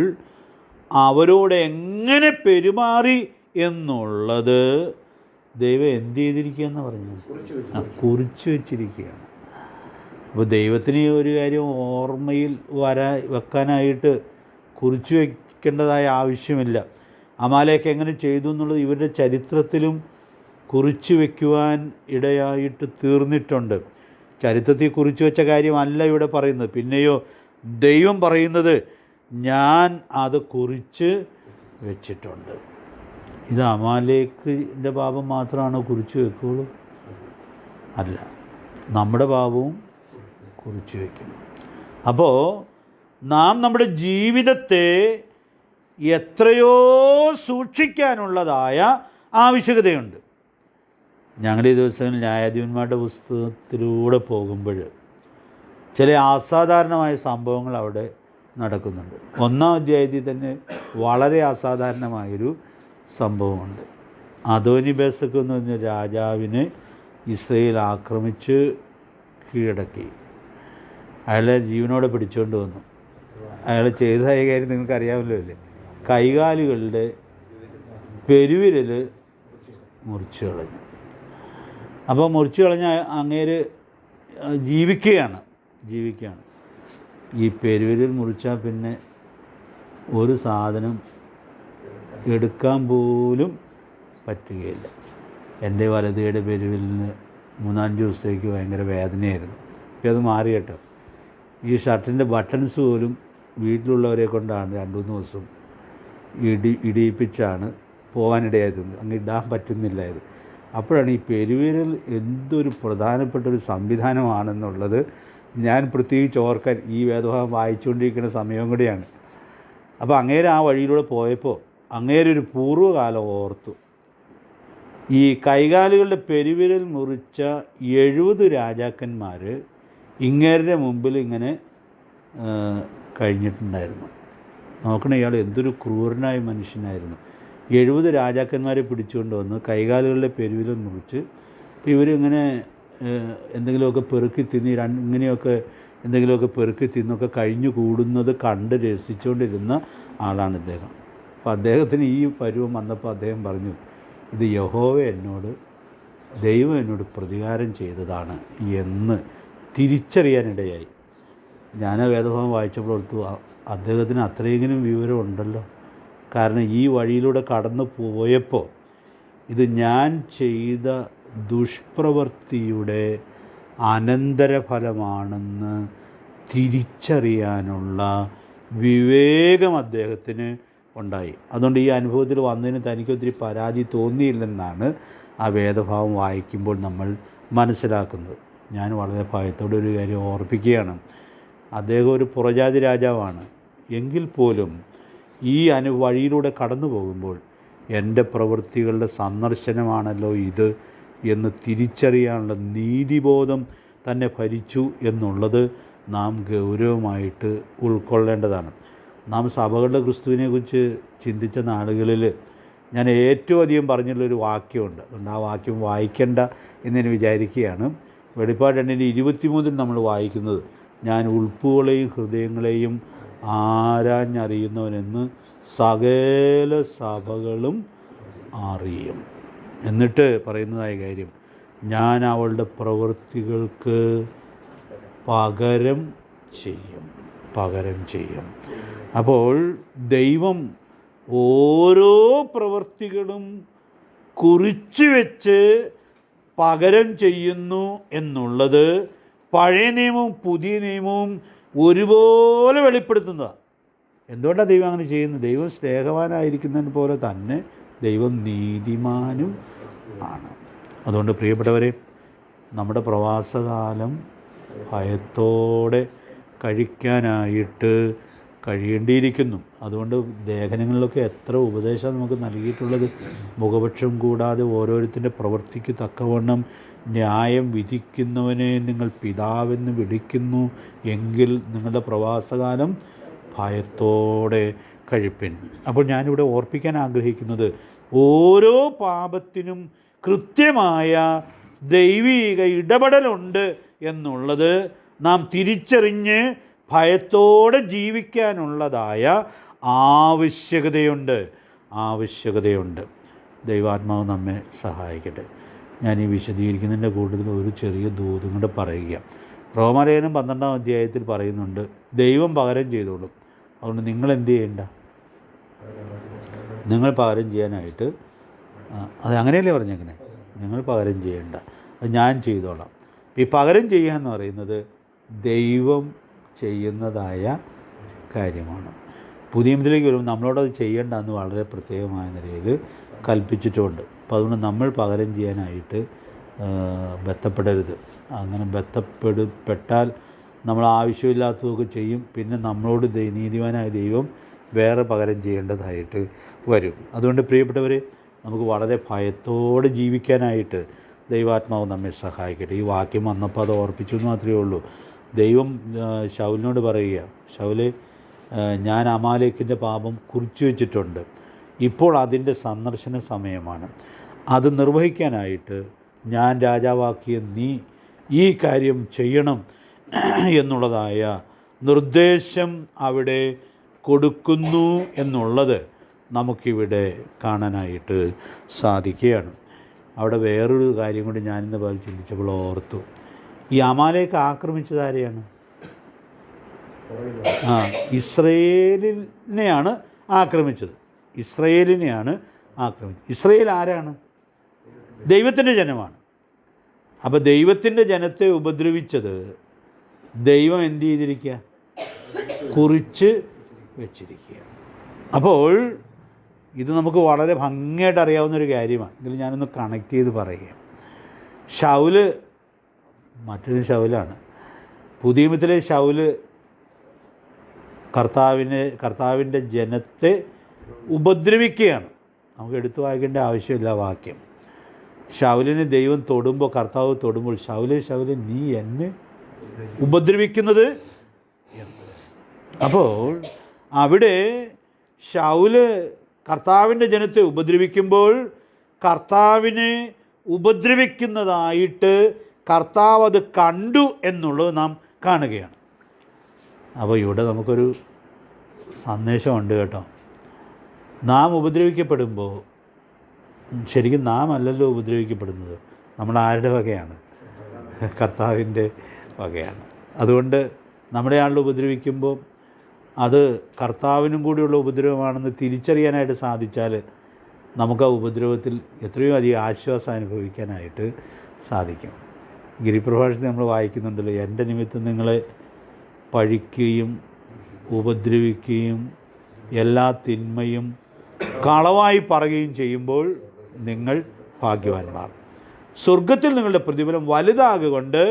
അവരോട് എങ്ങനെ പെരുമാറി എന്നുള്ളത് ദൈവം എന്ത് ചെയ്തിരിക്കുകയെന്ന് പറഞ്ഞു, കുറിച്ച് വച്ചിരിക്കുകയാണ്. അപ്പോൾ ദൈവത്തിന് ഒരു കാര്യം ഓർമ്മയിൽ വെക്കാനായിട്ട് കുറിച്ച് വയ്ക്കേണ്ടതായ ആവശ്യമില്ല. അമാലേക്ക് എങ്ങനെ ചെയ്തു എന്നുള്ളത് ഇവരുടെ ചരിത്രത്തിലും കുറിച്ച് വയ്ക്കുവാൻ ഇടയായിട്ട് തീർന്നിട്ടുണ്ട്. ചരിത്രത്തിൽ കുറിച്ച് വെച്ച കാര്യമല്ല ഇവിടെ പറയുന്നത്. പിന്നെയോ ദൈവം പറയുന്നത്, ഞാൻ അത് കുറിച്ച് വെച്ചിട്ടുണ്ട്. ഇത് അമാലേക്കിൻ്റെ പാപം മാത്രമാണോ കുറിച്ച് വെക്കുകയുള്ളൂ? അല്ല, നമ്മുടെ പാപവും കുറിച്ച് വയ്ക്കും. അപ്പോൾ നാം നമ്മുടെ ജീവിതത്തെ എത്രയോ സൂക്ഷിക്കാനുള്ളതായ ആവശ്യകതയുണ്ട്. ഞങ്ങൾ ഈ ദിവസങ്ങളിൽ ന്യായാധിപന്മാരുടെ പുസ്തകത്തിലൂടെ പോകുമ്പോൾ ചില അസാധാരണമായ സംഭവങ്ങൾ അവിടെ നടക്കുന്നുണ്ട്. 1-ാം അധ്യായത്തിൽ തന്നെ വളരെ അസാധാരണമായൊരു സംഭവമുണ്ട്. അദോനിബേസക്ക് എന്ന് പറഞ്ഞ രാജാവിനെ ഇസ്രയേൽ ആക്രമിച്ച് കീഴടക്കി. അയാളെ ജീവനോടെ പിടിച്ചുകൊണ്ട് വന്നു. അയാൾ ചെയ്തതായ കാര്യം നിങ്ങൾക്കറിയാമല്ലോ അല്ലേ? കൈകാലുകളുടെ പെരുവിരൽ മുറിച്ച് കളഞ്ഞു. അപ്പോൾ മുറിച്ച് കളഞ്ഞ അങ്ങേര് ജീവിക്കുകയാണ്. ഈ പെരുവിരൽ മുറിച്ചാൽ പിന്നെ ഒരു സാധനം എടുക്കാൻ പോലും പറ്റുകയില്ല. എൻ്റെ വലതുകൈയുടെ പെരുവിരലിന് 3-5 ദിവസത്തേക്ക് ഭയങ്കര വേദനയായിരുന്നു. ഇപ്പം അത് മാറി കേട്ടോ. ഈ ഷർട്ടിൻ്റെ ബട്ടൺസ് പോലും വീട്ടിലുള്ളവരെ കൊണ്ടാണ് 2-3 ദിവസം ഇടിയിപ്പിച്ചാണ് പോകാനിടയായത്. അങ്ങ് ഇടാൻ പറ്റുന്നില്ലായത്. അപ്പോഴാണ് ഈ പെരുവിരൽ എന്തൊരു പ്രധാനപ്പെട്ടൊരു സംവിധാനമാണെന്നുള്ളത് ഞാൻ പ്രത്യേകിച്ച് ഓർക്കാൻ ഈ വേദഭാഗം വായിച്ചുകൊണ്ടിരിക്കുന്ന സമയം കൂടിയാണ്. അപ്പോൾ അങ്ങേര് ആ വഴിയിലൂടെ പോയപ്പോൾ അങ്ങേരൊരു പൂർവ്വകാലം ഓർത്തു. ഈ കൈകാലുകളുടെ പെരുവിരൽ മുറിച്ച 70 രാജാക്കന്മാർ ഇങ്ങേരുടെ മുമ്പിൽ ഇങ്ങനെ കഴിഞ്ഞിട്ടുണ്ടായിരുന്നു. നോക്കണേ, ഇയാൾ എന്തൊരു ക്രൂരനായ മനുഷ്യനായിരുന്നു. 70 രാജാക്കന്മാരെ പിടിച്ചുകൊണ്ട് വന്ന് കൈകാലുകളുടെ പെരുവിരൽ മുറിച്ച് ഇവരിങ്ങനെ എന്തെങ്കിലുമൊക്കെ പെറുക്കി തിന്നി ഇങ്ങനെയൊക്കെ എന്തെങ്കിലുമൊക്കെ പെറുക്കി തിന്നൊക്കെ കഴിഞ്ഞു കൂടുന്നത് കണ്ട് രസിച്ചുകൊണ്ടിരുന്ന ആളാണ് ഇദ്ദേഹം. അപ്പോൾ അദ്ദേഹത്തിന് ഈ പരുവം വന്നപ്പോൾ അദ്ദേഹം പറഞ്ഞു, ഇത് ദൈവം എന്നോട് പ്രതികാരം ചെയ്തതാണ് എന്ന് തിരിച്ചറിയാനിടയായി. ഞാൻ വേദഭാഗം വായിച്ചപ്പോൾ ഓർത്തു, അദ്ദേഹത്തിന് അത്രയെങ്കിലും വിവരമുണ്ടല്ലോ. കാരണം ഈ വഴിയിലൂടെ കടന്നു പോയപ്പോൾ ഇത് ഞാൻ ചെയ്ത ദുഷ്പ്രവൃത്തിയുടെ അനന്തരഫലമാണെന്ന് തിരിച്ചറിയാനുള്ള വിവേകം അദ്ദേഹത്തിന് ഉണ്ടായി. അതുകൊണ്ട് ഈ അനുഭവത്തിൽ വന്നതിന് തനിക്കൊത്തിരി പരാതി തോന്നിയില്ലെന്നാണ് ആ വേദഭാവം വായിക്കുമ്പോൾ നമ്മൾ മനസ്സിലാക്കുന്നത്. ഞാൻ വളരെ ഭയത്തോടെ ഒരു കാര്യം ഓർപ്പിക്കുകയാണ്. അദ്ദേഹം ഒരു പുറജാതി രാജാവാണ്. എങ്കിൽ പോലും ഈ വഴിയിലൂടെ കടന്നു പോകുമ്പോൾ എൻ്റെ പ്രവൃത്തികളുടെ സന്ദർശനമാണല്ലോ ഇത് എന്ന് തിരിച്ചറിയാനുള്ള നീതിബോധം തന്നെ ഭരിച്ചു എന്നുള്ളത് നാം ഗൗരവമായിട്ട് ഉൾക്കൊള്ളേണ്ടതാണ്. നാം സഭകളുടെ ക്രിസ്തുവിനെക്കുറിച്ച് ചിന്തിച്ച നാളുകളിൽ ഞാൻ ഏറ്റവും അധികം പറഞ്ഞുള്ളൊരു വാക്യമുണ്ട്. അതുകൊണ്ട് ആ വാക്യം വായിക്കേണ്ട എന്ന് ഞാൻ വിചാരിക്കുകയാണ്. വെളിപ്പാട് 2:23 നമ്മൾ വായിക്കുന്നത്, ഞാൻ ഉൾപ്പുകളെയും ഹൃദയങ്ങളെയും ആരാഞ്ഞറിയുന്നവനെന്ന് സകല സഭകളും അറിയും. എന്നിട്ട് പറയുന്നതായ കാര്യം, ഞാൻ അവളുടെ പ്രവൃത്തികൾക്ക് പകരം ചെയ്യും. അപ്പോൾ ദൈവം ഓരോ പ്രവൃത്തികളും കുറിച്ച് വെച്ച് പകരം ചെയ്യുന്നു എന്നുള്ളത് പഴയ നിയമവും പുതിയ നിയമവും ഒരുപോലെ വെളിപ്പെടുത്തുന്നതാണ്. എന്തുകൊണ്ടാണ് ദൈവം അങ്ങനെ ചെയ്യുന്നത്? ദൈവം സ്നേഹവാനായിരിക്കുന്നതിന് പോലെ തന്നെ ദൈവം നീതിമാനും ആണ്. അതുകൊണ്ട് പ്രിയപ്പെട്ടവരെ, നമ്മുടെ പ്രവാസകാലം ഭയത്തോടെ കഴിക്കാനായിട്ട് കഴിയേണ്ടിയിരിക്കുന്നു. അതുകൊണ്ട് ലേഖനങ്ങളിലൊക്കെ എത്ര ഉപദേശം നമുക്ക് നൽകിയിട്ടുള്ളത്. മുഖപക്ഷം കൂടാതെ ഓരോരുത്തരുടെ പ്രവൃത്തിക്ക് തക്കവണ്ണം ന്യായം വിധിക്കുന്നവനെ നിങ്ങൾ പിതാവെന്ന് വിളിക്കുന്നു എങ്കിൽ നിങ്ങളുടെ പ്രവാസകാലം ഭയത്തോടെ കഴിപ്പിൻ. അപ്പോൾ ഞാനിവിടെ ഓർപ്പിക്കാൻ ആഗ്രഹിക്കുന്നത്, ഓരോ പാപത്തിനും കൃത്യമായ ദൈവിക ഇടപെടലുണ്ട് എന്നുള്ളത് നാം തിരിച്ചറിഞ്ഞ് ഭയത്തോടെ ജീവിക്കാനുള്ളതായ ആവശ്യകതയുണ്ട്. ദൈവാത്മാവ് നമ്മെ സഹായിക്കട്ടെ. ഞാൻ ഈ വിശദീകരിക്കുന്നതിൻ്റെ കൂടുതൽ ഒരു ചെറിയ ദൂതും കൂടെ പറയുക. റോമാലേഖനം 12-ാം അധ്യായത്തിൽ പറയുന്നുണ്ട്, ദൈവം പകരം ചെയ്തോളും. അതുകൊണ്ട് നിങ്ങൾ എന്ത് ചെയ്യേണ്ട? നിങ്ങൾ പകരം ചെയ്യാനായിട്ട്, അത് അങ്ങനെയല്ലേ പറഞ്ഞേക്കണേ, നിങ്ങൾ പകരം ചെയ്യേണ്ട, അത് ഞാൻ ചെയ്തോളാം. ഈ പകരം ചെയ്യുക എന്ന് പറയുന്നത് ദൈവം ചെയ്യുന്നതായ കാര്യമാണ്. പുതിയ നിയമത്തിലേക്ക് വരുമ്പോൾ നമ്മളോടത് ചെയ്യേണ്ട എന്ന് വളരെ പ്രത്യേകമായ നിലയിൽ കൽപ്പിച്ചിട്ടുമുണ്ട്. അപ്പോൾ അതുകൊണ്ട് നമ്മൾ പകരം ചെയ്യാനായിട്ട് ബന്ധപ്പെടരുത്. അങ്ങനെ ബന്ധപ്പെട്ടാൽ നമ്മൾ ആവശ്യമില്ലാത്തതൊക്കെ ചെയ്യും. പിന്നെ നമ്മളോട് നീതിമാനായ ദൈവം വേറെ പകരം ചെയ്യേണ്ടതായിട്ട് വരും. അതുകൊണ്ട് പ്രിയപ്പെട്ടവരെ, നമുക്ക് വളരെ ഭയത്തോടെ ജീവിക്കാനായിട്ട് ദൈവാത്മാവ് നമ്മെ സഹായിക്കട്ടെ. ഈ വാക്യം വന്നപ്പോൾ അത് ഓർപ്പിച്ചു എന്ന് മാത്രമേ ഉള്ളൂ. ദൈവം ശൗലിനോട് പറയുക, ശൗലേ, ഞാൻ അമാലേക്കിൻ്റെ പാപം കുറിച്ചു വച്ചിട്ടുണ്ട്, ഇപ്പോൾ അതിൻ്റെ സന്ദർശന സമയമാണ്. അത് നിർവഹിക്കാനായിട്ട് ഞാൻ രാജാവാക്കിയ നീ ഈ കാര്യം ചെയ്യണം എന്നുള്ളതായ നിർദ്ദേശം അവിടെ കൊടുക്കുന്നു എന്നുള്ളത് നമുക്കിവിടെ കാണാനായിട്ട് സാധിക്കുകയാണ്. അവിടെ വേറൊരു കാര്യം കൂടി ഞാനിന്ന് പോലെ ചിന്തിച്ചപ്പോൾ ഓർത്തു. ഈ അമാലേക്ക് ആക്രമിച്ചത് ആരെയാണ്? ഇസ്രയേലിനെയാണ് ആക്രമിച്ചത്. ഇസ്രയേൽ ആരാണ്? ദൈവത്തിൻ്റെ ജനമാണ്. അപ്പോൾ ദൈവത്തിൻ്റെ ജനത്തെ ഉപദ്രവിച്ചത് ദൈവം എന്ത് ചെയ്തിരിക്കുക? കുറിച്ച് വെച്ചിരിക്കുക. അപ്പോൾ ഇത് നമുക്ക് വളരെ ഭംഗിയായിട്ട് അറിയാവുന്നൊരു കാര്യമാണ്. എങ്കിലും ഞാനൊന്ന് കണക്ട് ചെയ്ത് പറയുക. ശൗല് മറ്റൊരു ശൗലാണ്. പുതിയ നിയമത്തിലെ ശൗല് കർത്താവിൻ്റെ ജനത്തെ ഉപദ്രവിക്കുകയാണ്. നമുക്ക് എടുത്തു വായിക്കേണ്ട ആവശ്യമില്ല വാക്യം. ശൗലിനെ ദൈവം തൊടുമ്പോൾ, കർത്താവ് തൊടുമ്പോൾ, ശൗലേ നീ എന്നെ ഉപദ്രവിക്കുന്നത് എന്ത്? അപ്പോൾ അവിടെ ശൗല് കർത്താവിൻ്റെ ജനത്തെ ഉപദ്രവിക്കുമ്പോൾ കർത്താവിനെ ഉപദ്രവിക്കുന്നതായിട്ട് കർത്താവ് അത് കണ്ടു എന്നുള്ളത് നാം കാണുകയാണ്. അപ്പോൾ ഇവിടെ നമുക്കൊരു സന്ദേശമുണ്ട് കേട്ടോ. നാം ഉപദ്രവിക്കപ്പെടുമ്പോൾ ശരിക്കും നാം അല്ലല്ലോ ഉപദ്രവിക്കപ്പെടുന്നത്, നമ്മൾ ആരുടെ വകയാണ്? കർത്താവിൻ്റെ വകയാണ്. അതുകൊണ്ട് നമ്മുടെ ആളുടെ ഉപദ്രവിക്കുമ്പോൾ അത് കർത്താവിനും കൂടിയുള്ള ഉപദ്രവമാണെന്ന് തിരിച്ചറിയാനായിട്ട് സാധിച്ചാൽ നമുക്ക് ആ ഉപദ്രവത്തിൽ എത്രയോ അധികം ആശ്വാസം അനുഭവിക്കാനായിട്ട് സാധിക്കും. ഗിരിപ്രഭാഷണത്തിൽ നമ്മൾ വായിക്കുന്നുണ്ടല്ലോ, എൻ്റെ നിമിത്തം നിങ്ങളെ പഴിക്കുകയും ഉപദ്രവിക്കുകയും എല്ലാ തിന്മയും കളവായി പറയുകയും ചെയ്യുമ്പോൾ നിങ്ങൾ ഭാഗ്യവാന്മാർ. സ്വർഗത്തിൽ നിങ്ങളുടെ പ്രതിഫലം വലുതാകൊണ്ട്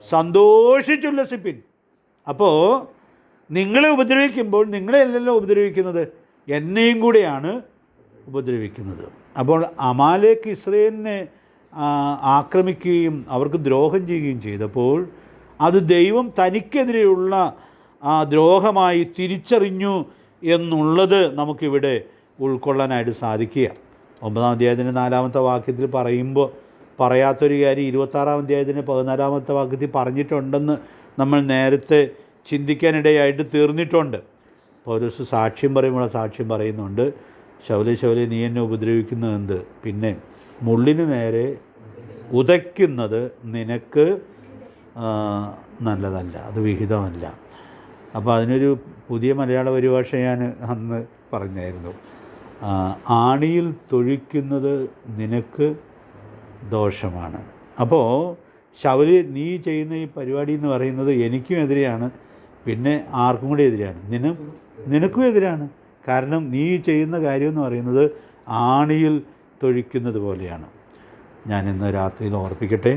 സന്തോഷിച്ചുല്ലസിപ്പിൻ. അപ്പോൾ നിങ്ങളെ ഉപദ്രവിക്കുമ്പോൾ നിങ്ങളെ അല്ലല്ലോ ഉപദ്രവിക്കുന്നത്, എന്നെയും കൂടെയാണ് ഉപദ്രവിക്കുന്നത്. അപ്പോൾ അമാലേക്ക് ഇസ്രയേലിനെ ആക്രമിക്കുകയും അവർക്ക് ദ്രോഹം ചെയ്യുകയും ചെയ്തപ്പോൾ അത് ദൈവം തനിക്കെതിരെയുള്ള ദ്രോഹമായി തിരിച്ചറിഞ്ഞു എന്നുള്ളത് നമുക്കിവിടെ ഉൾക്കൊള്ളാനായിട്ട് സാധിക്കുക. 9-ാം അധ്യായത്തിൻ്റെ 4-ാമത്തെ വാക്യത്തിൽ പറയാത്തൊരു കാര്യം 26-ാം അധ്യായത്തിൻ്റെ 14-ാമത്തെ വാക്യത്തിൽ പറഞ്ഞിട്ടുണ്ടെന്ന് നമ്മൾ നേരത്തെ ചിന്തിക്കാനിടയായിട്ട് തീർന്നിട്ടുണ്ട്. പൗലോസ് സാക്ഷ്യം പറയുമ്പോൾ സാക്ഷ്യം പറയുന്നുണ്ട്, ശൗലേ ശൗലേ നീ എന്നെ ഉപദ്രവിക്കുന്നത് എന്ത്? പിന്നെ മുള്ളിന് നേരെ ഉതയ്ക്കുന്നത് നിനക്ക് നല്ലതല്ല, അത് വിഹിതമല്ല. അപ്പോൾ അതിനൊരു പുതിയ മലയാള പരിഭാഷ ഞാൻ അന്ന് പറഞ്ഞായിരുന്നു. ആണിയിൽ തൊഴിക്കുന്നത് നിനക്ക് ദോഷമാണ്. അപ്പോൾ ശൗലി നീ ചെയ്യുന്ന ഈ പരിപാടി എന്ന് പറയുന്നത് എനിക്കും എതിരെയാണ്, പിന്നെ ആർക്കും കൂടി എതിരെയാണ്, നിനക്കും എതിരാണ്. കാരണം നീ ചെയ്യുന്ന കാര്യം എന്ന് പറയുന്നത് ആണിയിൽ തൊഴിക്കുന്നത് പോലെയാണ്. ഞാനിന്ന് രാത്രിയിൽ ഓർപ്പിക്കട്ടെ,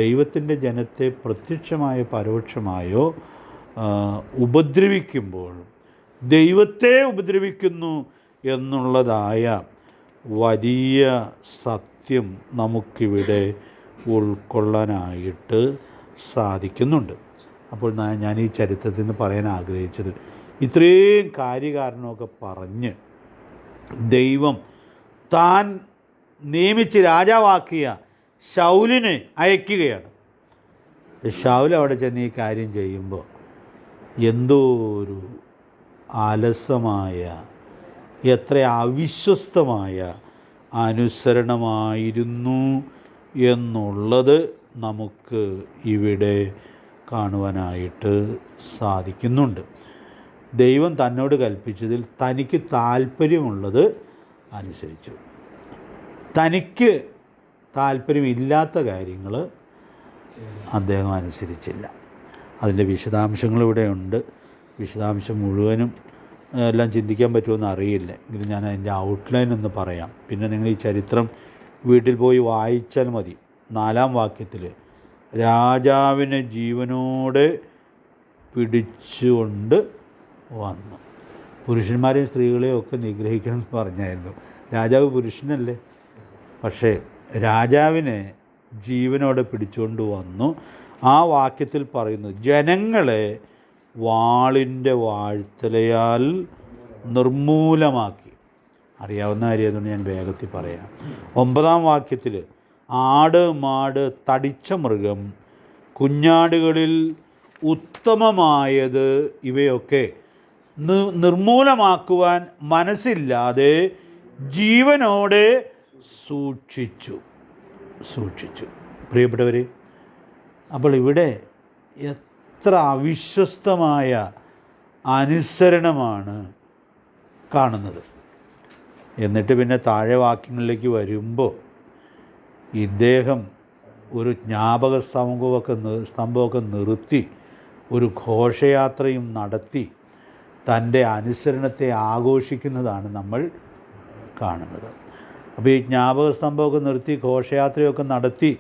ദൈവത്തിൻ്റെ ജനത്തെ പ്രത്യക്ഷമായോ പരോക്ഷമായോ ഉപദ്രവിക്കുമ്പോൾ ദൈവത്തെ ഉപദ്രവിക്കുന്നു എന്നുള്ളതായ വലിയ സത്യം നമുക്കിവിടെ ഉൾക്കൊള്ളാനായിട്ട് സാധിക്കുന്നുണ്ട്. അപ്പോൾ ഞാൻ ഈ ചരിത്രത്തിൽ നിന്ന് പറയാൻ ആഗ്രഹിച്ചത്, ഇത്രയും കാര്യകാരണമൊക്കെ പറഞ്ഞ് ദൈവം താൻ നിയമിച്ച് രാജാവാക്കിയ ശൗലിനെ അയക്കുകയാണ്. ശൗൽ അവിടെ ചെന്ന് ഈ കാര്യം ചെയ്യുമ്പോൾ എന്തോ ഒരു അലസമായ, എത്ര അവിശ്വസ്തമായ അനുസരണമായിരുന്നു എന്നുള്ളത് നമുക്ക് ഇവിടെ കാണുവാനായിട്ട് സാധിക്കുന്നുണ്ട്. ദൈവം തന്നോട് കൽപ്പിച്ചതിൽ തനിക്ക് താല്പര്യമുള്ളത് അനുസരിച്ചു. തനിക്ക് താല്പര്യമില്ലാത്ത കാര്യങ്ങൾ അദ്ദേഹം അനുസരിച്ചില്ല. അതിൻ്റെ വിശദാംശങ്ങൾ ഇവിടെ ഉണ്ട്. വിശദാംശം മുഴുവനും എല്ലാം ചിന്തിക്കാൻ പറ്റുമെന്ന് അറിയില്ല, എങ്കിലും ഞാൻ അതിൻ്റെ ഔട്ട്ലൈൻ ഒന്ന് പറയാം. പിന്നെ നിങ്ങൾ ഈ ചരിത്രം വീട്ടിൽ പോയി വായിച്ചാൽ മതി. 4-ാം വാക്യത്തിൽ രാജാവിനെ ജീവനോടെ പിടിച്ചുകൊണ്ട് വന്നു. പുരുഷന്മാരെയും സ്ത്രീകളെയും ഒക്കെ നിഗ്രഹിക്കണം എന്ന് പറഞ്ഞായിരുന്നു. രാജാവ് പുരുഷനല്ലേ, പക്ഷേ രാജാവിനെ ജീവനോടെ പിടിച്ചുകൊണ്ട് വന്നു. ആ വാക്യത്തിൽ പറയുന്നു, ജനങ്ങളെ വാളിൻ്റെ വാഴ്ത്തലയാൽ നിർമൂലമാക്കി. അറിയാവുന്ന കാര്യമായതുകൊണ്ട് ഞാൻ വേഗത്തിൽ പറയാം. 9-ാം വാക്യത്തിൽ ആട്, മാട്, തടിച്ച മൃഗം, കുഞ്ഞാടുകളിൽ ഉത്തമമായത് ഇവയൊക്കെ നിർമൂലമാക്കുവാൻ മനസ്സില്ലാതെ ജീവനോടെ സൂക്ഷിച്ചു. പ്രിയപ്പെട്ടവരെ, അപ്പോൾ ഇവിടെ എത്ര അവിശ്വസ്തമായ അനുസരണമാണ് കാണുന്നത്. എന്നിട്ട് പിന്നെ താഴെ വാക്യങ്ങളിലേക്ക് വരുമ്പോൾ ഇദ്ദേഹം ഒരു ജ്ഞാപക സ്തംഭമൊക്കെ നിർത്തി ഒരു ഘോഷയാത്രയും നടത്തി തൻ്റെ അനുസരണത്തെ ആഘോഷിക്കുന്നതാണ് നമ്മൾ കാണുന്നത്. അപ്പോൾ ഈ ജ്ഞാപക സ്തംഭമൊക്കെ നിർത്തി ഘോഷയാത്രയൊക്കെ നടത്തി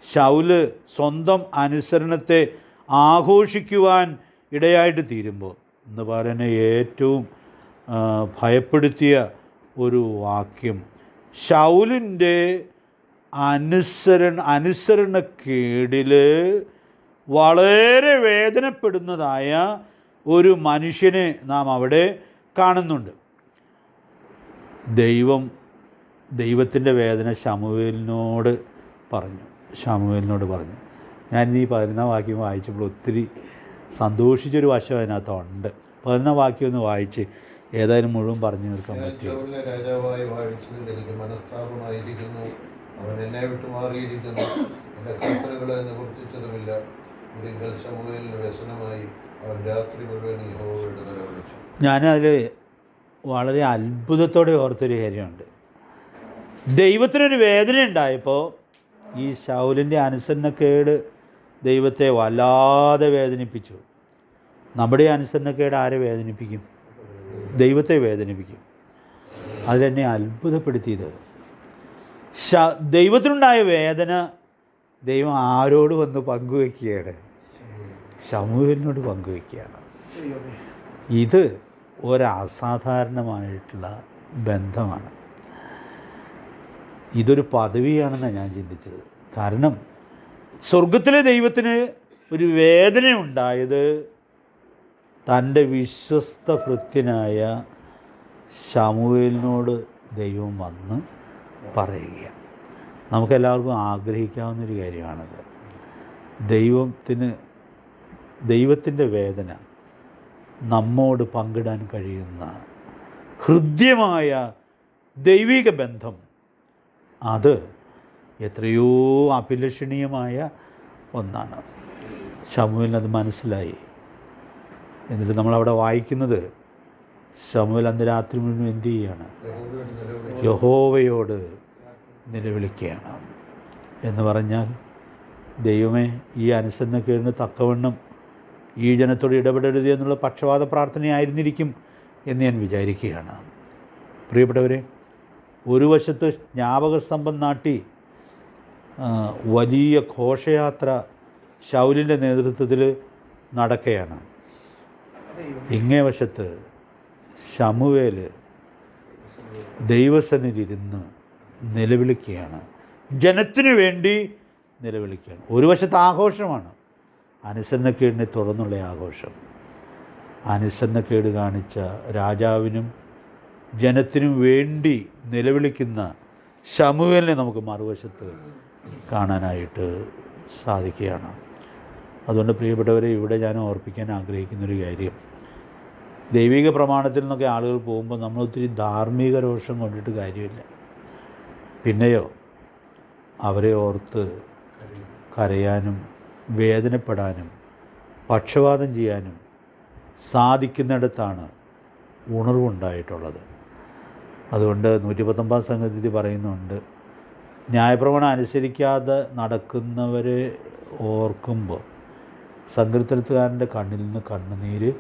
ശൗല് സ്വന്തം അനുസരണത്തെ ആഘോഷിക്കുവാൻ ഇടയായിട്ട് തീരുമ്പോൾ എന്ന് പറയുന്ന ഏറ്റവും ഭയപ്പെടുത്തിയ ഒരു വാക്യം, ശൗലിൻ്റെ അനുസരണക്കേടിൽ വളരെ വേദനപ്പെടുന്നതായ ഒരു മനുഷ്യനെ നാം അവിടെ കാണുന്നുണ്ട്. ദൈവത്തിൻ്റെ വേദന ശമൂവേലിനോട് പറഞ്ഞു. ഞാനിന്ന് ഈ 11-ാം വാക്യം വായിച്ചപ്പോൾ ഒത്തിരി സന്തോഷിച്ചൊരു വശം അതിനകത്തുണ്ട്. 11-ാം വാക്യം ഒന്ന് വായിച്ച് ഏതായാലും മുഴുവൻ പറഞ്ഞു തീർക്കാൻ പറ്റും. രാജാവായി വാഴിച്ചതിൽ എനിക്ക് മനസ്താപമായിരിക്കുന്നു. അവൻ എന്നെ വിട്ടു മാറിയിരിക്കുന്നു. എൻ്റെ കൽപ്പനകളെ നിവർത്തിച്ചതുമില്ല. ഇതിങ്കൽ ശമൂവേലിന് വ്യസനമായി അവൻ രാത്രി മുഴുവൻ യഹോവയുടെ നിലവിളിച്ചു. ഞാനതിൽ വളരെ അത്ഭുതത്തോടെ ഓർത്തൊരു കാര്യമുണ്ട്. ദൈവത്തിനൊരു വേദന ഉണ്ടായപ്പോൾ ഈ ശൗലിൻ്റെ അനുസരണക്കേട് ദൈവത്തെ വല്ലാതെ വേദനിപ്പിച്ചു. നമ്മുടെ അനുസരണക്കേട് ആരെ വേദനിപ്പിക്കും? ദൈവത്തെ വേദനിപ്പിക്കും. അതിലെന്നെ അത്ഭുതപ്പെടുത്തിയത് ദൈവത്തിനുണ്ടായ വേദന ദൈവം ആരോട് വന്ന് പങ്കുവയ്ക്കുകയാണ്? ശമൂവേലിനോട് പങ്കുവയ്ക്കുകയാണ്. ഇത് ഒരസാധാരണമായിട്ടുള്ള ബന്ധമാണ്. ഇതൊരു പദവിയാണെന്നാണ് ഞാൻ ചിന്തിച്ചത്. കാരണം സ്വർഗത്തിലെ ദൈവത്തിന് ഒരു വേദന ഉണ്ടായത് തൻ്റെ വിശ്വസ്ത ഭൃത്യനായ ശമൂവേലിനോട് ദൈവം വന്ന് പറയുകയാണ്. നമുക്കെല്ലാവർക്കും ആഗ്രഹിക്കാവുന്നൊരു കാര്യമാണത്. ദൈവത്തിൻ്റെ വേദന നമ്മോട് പങ്കിടാൻ കഴിയുന്ന ഹൃദ്യമായ ദൈവിക ബന്ധം, അത് എത്രയോ അഭിലഷണീയമായ ഒന്നാണ്. ശമൂവേലിനത് മനസ്സിലായി. എന്നിട്ട് നമ്മളവിടെ വായിക്കുന്നത്, ശമൂവേൽ അന്ന് രാത്രി മുഴുവൻ എന്ത് ചെയ്യുകയാണ്? യഹോവയോട് നിലവിളിക്കുകയാണ്. എന്ന് പറഞ്ഞാൽ, ദൈവമേ, ഈ അനുസരണക്കേടിന് തക്കവണ്ണം ഈ ജനത്തോട് ഇടപെടരുത് എന്നുള്ള പക്ഷപാത പ്രാർത്ഥനയായിരുന്നിരിക്കും എന്ന് ഞാൻ വിചാരിക്കുകയാണ്. പ്രിയപ്പെട്ടവരെ, ഒരു വശത്ത് ജ്ഞാപകസ്തംഭം നാട്ടി വലിയ ഘോഷയാത്ര ശൗലിൻ്റെ നേതൃത്വത്തിൽ നടക്കുകയാണ്. ഇങ്ങേ വശത്ത് ശമൂവേൽ ദൈവസന്നിധിയിരുന്ന് നിലവിളിക്കുകയാണ്, ജനത്തിനു വേണ്ടി നിലവിളിക്കുകയാണ്. ഒരു വശത്ത് ആഘോഷമാണ്, അനുസരണക്കേടിനെ തുടർന്നുള്ള ആഘോഷം. അനുസരണക്കേട് കാണിച്ച രാജാവിനും ജനത്തിനും വേണ്ടി നിലവിളിക്കുന്ന ശമൂവേലിനെ നമുക്ക് മറുവശത്ത് കാണാനായിട്ട് സാധിക്കുകയാണ്. അതുകൊണ്ട് പ്രിയപ്പെട്ടവരെ, ഇവിടെ ഞാൻ ഓർപ്പിക്കാൻ ആഗ്രഹിക്കുന്നൊരു കാര്യം, ദൈവിക പ്രമാണത്തിൽ നിന്നൊക്കെ ആളുകൾ പോകുമ്പോൾ നമ്മൾ ഒത്തിരി ധാർമ്മിക രോഷം കൊണ്ടിട്ട് കാര്യമില്ല. പിന്നെയോ അവരെ ഓർത്ത് കരയാനും വേദനപ്പെടാനും പക്ഷപാതം ചെയ്യാനും സാധിക്കുന്നിടത്താണ് ഉണർവുണ്ടായിട്ടുള്ളത്. അതുകൊണ്ട് 119 സംഗതി പറയുന്നുണ്ട്, ന്യായപ്രമാണം അനുസരിക്കാതെ നടക്കുന്നവരെ ഓർക്കുമ്പോൾ സങ്കീർത്തനക്കാരൻ്റെ കണ്ണിൽ നിന്ന് കണ്ണുനീര്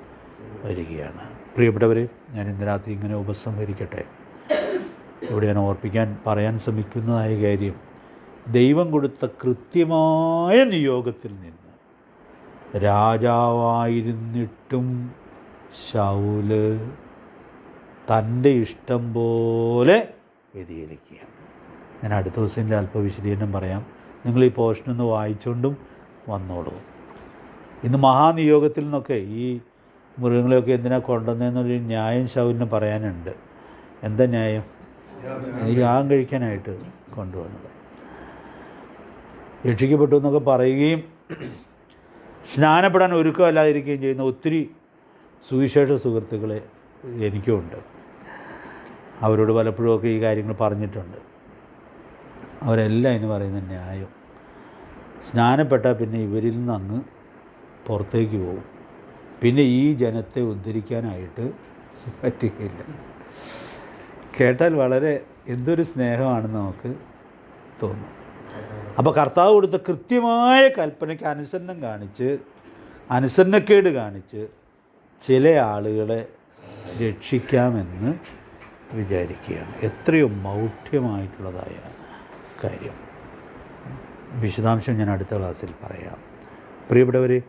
വരികയാണ്. പ്രിയപ്പെട്ടവരെ, ഞാൻ ഇന്ന് രാത്രി ഇങ്ങനെ ഉപസംഹരിക്കട്ടെ. ഇവിടെ ഞാൻ പറയാൻ ശ്രമിക്കുന്നതായ കാര്യം, ദൈവം കൊടുത്ത കൃത്യമായ നിയോഗത്തിൽ നിന്ന് രാജാവായിരുന്നിട്ടും ശൗല് തൻ്റെ ഇഷ്ടം പോലെ വ്യതിചലിക്കുക. ഞാൻ അടുത്ത ദിവസത്തിൻ്റെ അല്പ വിശദീകരണം പറയാം. നിങ്ങൾ ഈ പോർഷനൊന്ന് വായിച്ചുകൊണ്ടും വന്നോളൂ. ഇന്ന് മഹാനിയോഗത്തിൽ നിന്നൊക്കെ ഈ മൃഗങ്ങളെയൊക്കെ എന്തിനാണ് കൊണ്ടുവന്നതെന്നൊരു ന്യായം ശൗലിന് പറയാനുണ്ട്. എന്താ ന്യായം? എനിക്ക് യാഗം കഴിക്കാനായിട്ട് കൊണ്ടുവന്നത്. രക്ഷിക്കപ്പെട്ടു എന്നൊക്കെ പറയുകയും സ്നാനപ്പെടാൻ ഒരുക്കമല്ലാതിരിക്കുകയും ചെയ്യുന്ന ഒത്തിരി സുവിശേഷ സുഹൃത്തുക്കളെ എനിക്കുമുണ്ട്. അവരോട് പലപ്പോഴുമൊക്കെ ഈ കാര്യങ്ങൾ പറഞ്ഞിട്ടുണ്ട്. അവരെല്ലാം അതിന് പറയുന്ന ന്യായം, സ്നാനപ്പെട്ടാൽ പിന്നെ ഇവരിൽ നിന്ന് അങ്ങ് പുറത്തേക്ക് പോകും, പിന്നെ ഈ ജനത്തെ ഉദ്ധരിക്കാനായിട്ട് പറ്റുകയില്ല. കേട്ടാൽ വളരെ എന്തൊരു സ്നേഹമാണെന്ന് നമുക്ക് തോന്നും. അപ്പോൾ കർത്താവ് കൊടുത്ത കൃത്യമായ കൽപ്പനയ്ക്ക് അനുസരണക്കേട് കാണിച്ച് ചില ആളുകളെ രക്ഷിക്കാമെന്ന് വിചാരിക്കുകയാണ്. എത്രയോ മൗഢ്യമായിട്ടുള്ളതായ കാര്യം. വിശദാംശം ഞാൻ അടുത്ത ക്ലാസ്സിൽ പറയാം. പ്രിയപ്പെട്ടവരെ,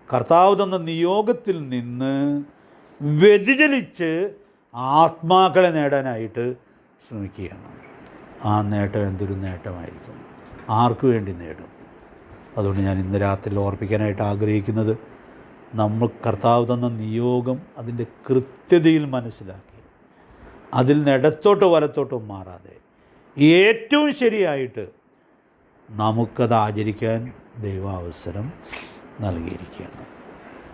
കർത്താവ് തന്ന നിയോഗത്തിൽ നിന്ന് വ്യതിചലിച്ച് ആത്മാക്കളെ നേടാനായിട്ട് ശ്രമിക്കുകയാണ്. ആ നേട്ടം എന്തൊരു നേട്ടമായിരിക്കും, ആർക്കു വേണ്ടി നേടും? അതുകൊണ്ട് ഞാൻ ഇന്ന് രാത്രി ഓർപ്പിക്കാനായിട്ട് ആഗ്രഹിക്കുന്നത്, നമ്മൾ കർത്താവ് തന്ന നിയോഗം അതിൻ്റെ കൃത്യതയിൽ മനസ്സിലാക്കി അതിൽ നിന്ന് ഇടത്തോട്ടോ വലത്തോട്ടോ മാറാതെ ഏറ്റവും ശരിയായിട്ട് നമുക്കത് ആചരിക്കാൻ ദൈവം അവസരം നൽകിയിരിക്കുകയാണ്.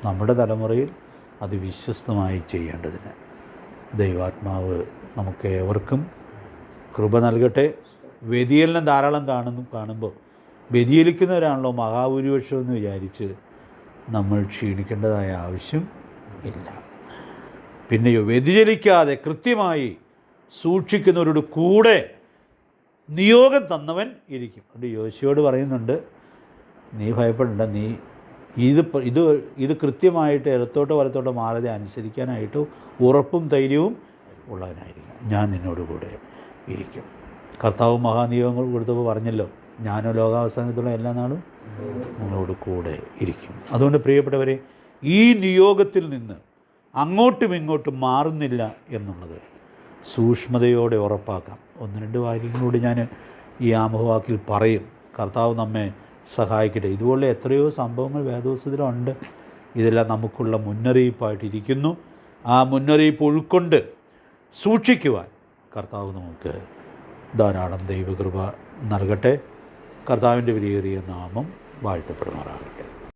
നമ്മുടെ തലമുറയിൽ അത് വിശ്വസ്തമായി ചെയ്യേണ്ടതിന് ദൈവാത്മാവ് നമുക്ക് ഏവർക്കും കൃപ നൽകട്ടെ. വ്യതിചലനം ധാരാളം കാണുമ്പോൾ വ്യതിചലിക്കുന്നവരാണല്ലോ മഹാഭൂരിപക്ഷം എന്ന് വിചാരിച്ച് നമ്മൾ ക്ഷീണിക്കേണ്ടതായ ആവശ്യം ഇല്ല. പിന്നെയോ വ്യതിചലിക്കാതെ കൃത്യമായി സൂക്ഷിക്കുന്നവരോട് കൂടെ നിയോഗം തന്നവൻ ഇരിക്കും. അതുകൊണ്ട് യോശുവയോട് പറയുന്നുണ്ട്, നീ ഭയപ്പെടേണ്ട, നീ ഇത് കൃത്യമായിട്ട് ഇടത്തോട്ടോ വലത്തോട്ടോ മാറാതെ അനുസരിക്കാനായിട്ട് ഉറപ്പും ധൈര്യവും ഉള്ളവനായിരിക്കും. ഞാൻ നിന്നോട് കൂടെ ഇരിക്കും. കർത്താവ് മഹാനിയോഗങ്ങൾ കൊടുത്തപ്പോൾ പറഞ്ഞല്ലോ, ഞാനോ ലോകാവസാനത്തുള്ള എല്ലാ നാളും നിങ്ങളോട് കൂടെ ഇരിക്കും. അതുകൊണ്ട് പ്രിയപ്പെട്ടവരെ, ഈ നിയോഗത്തിൽ നിന്ന് അങ്ങോട്ടും ഇങ്ങോട്ടും മാറുന്നില്ല എന്നുള്ളത് സൂക്ഷ്മതയോടെ ഉറപ്പാക്കാം. 1-2 കാര്യങ്ങളോട് ഞാൻ ഈ ആമുഖവാക്കിൽ പറയും. കർത്താവ് നമ്മെ സഹായിക്കട്ടെ. ഇതുപോലെ എത്രയോ സംഭവങ്ങൾ വേദപുസ്തകത്തിലുണ്ട്. ഇതെല്ലാം നമുക്കുള്ള മുന്നറിയിപ്പായിട്ടിരിക്കുന്നു. ആ മുന്നറിയിപ്പ് ഉൾക്കൊണ്ട് സൂക്ഷിക്കുവാൻ കർത്താവ് നമുക്ക് ധാരാളം ദൈവകൃപ നൽകട്ടെ. കർത്താവിൻ്റെ വിലയേറിയ നാമം വാഴ്ത്തപ്പെടുമാറാകട്ടെ.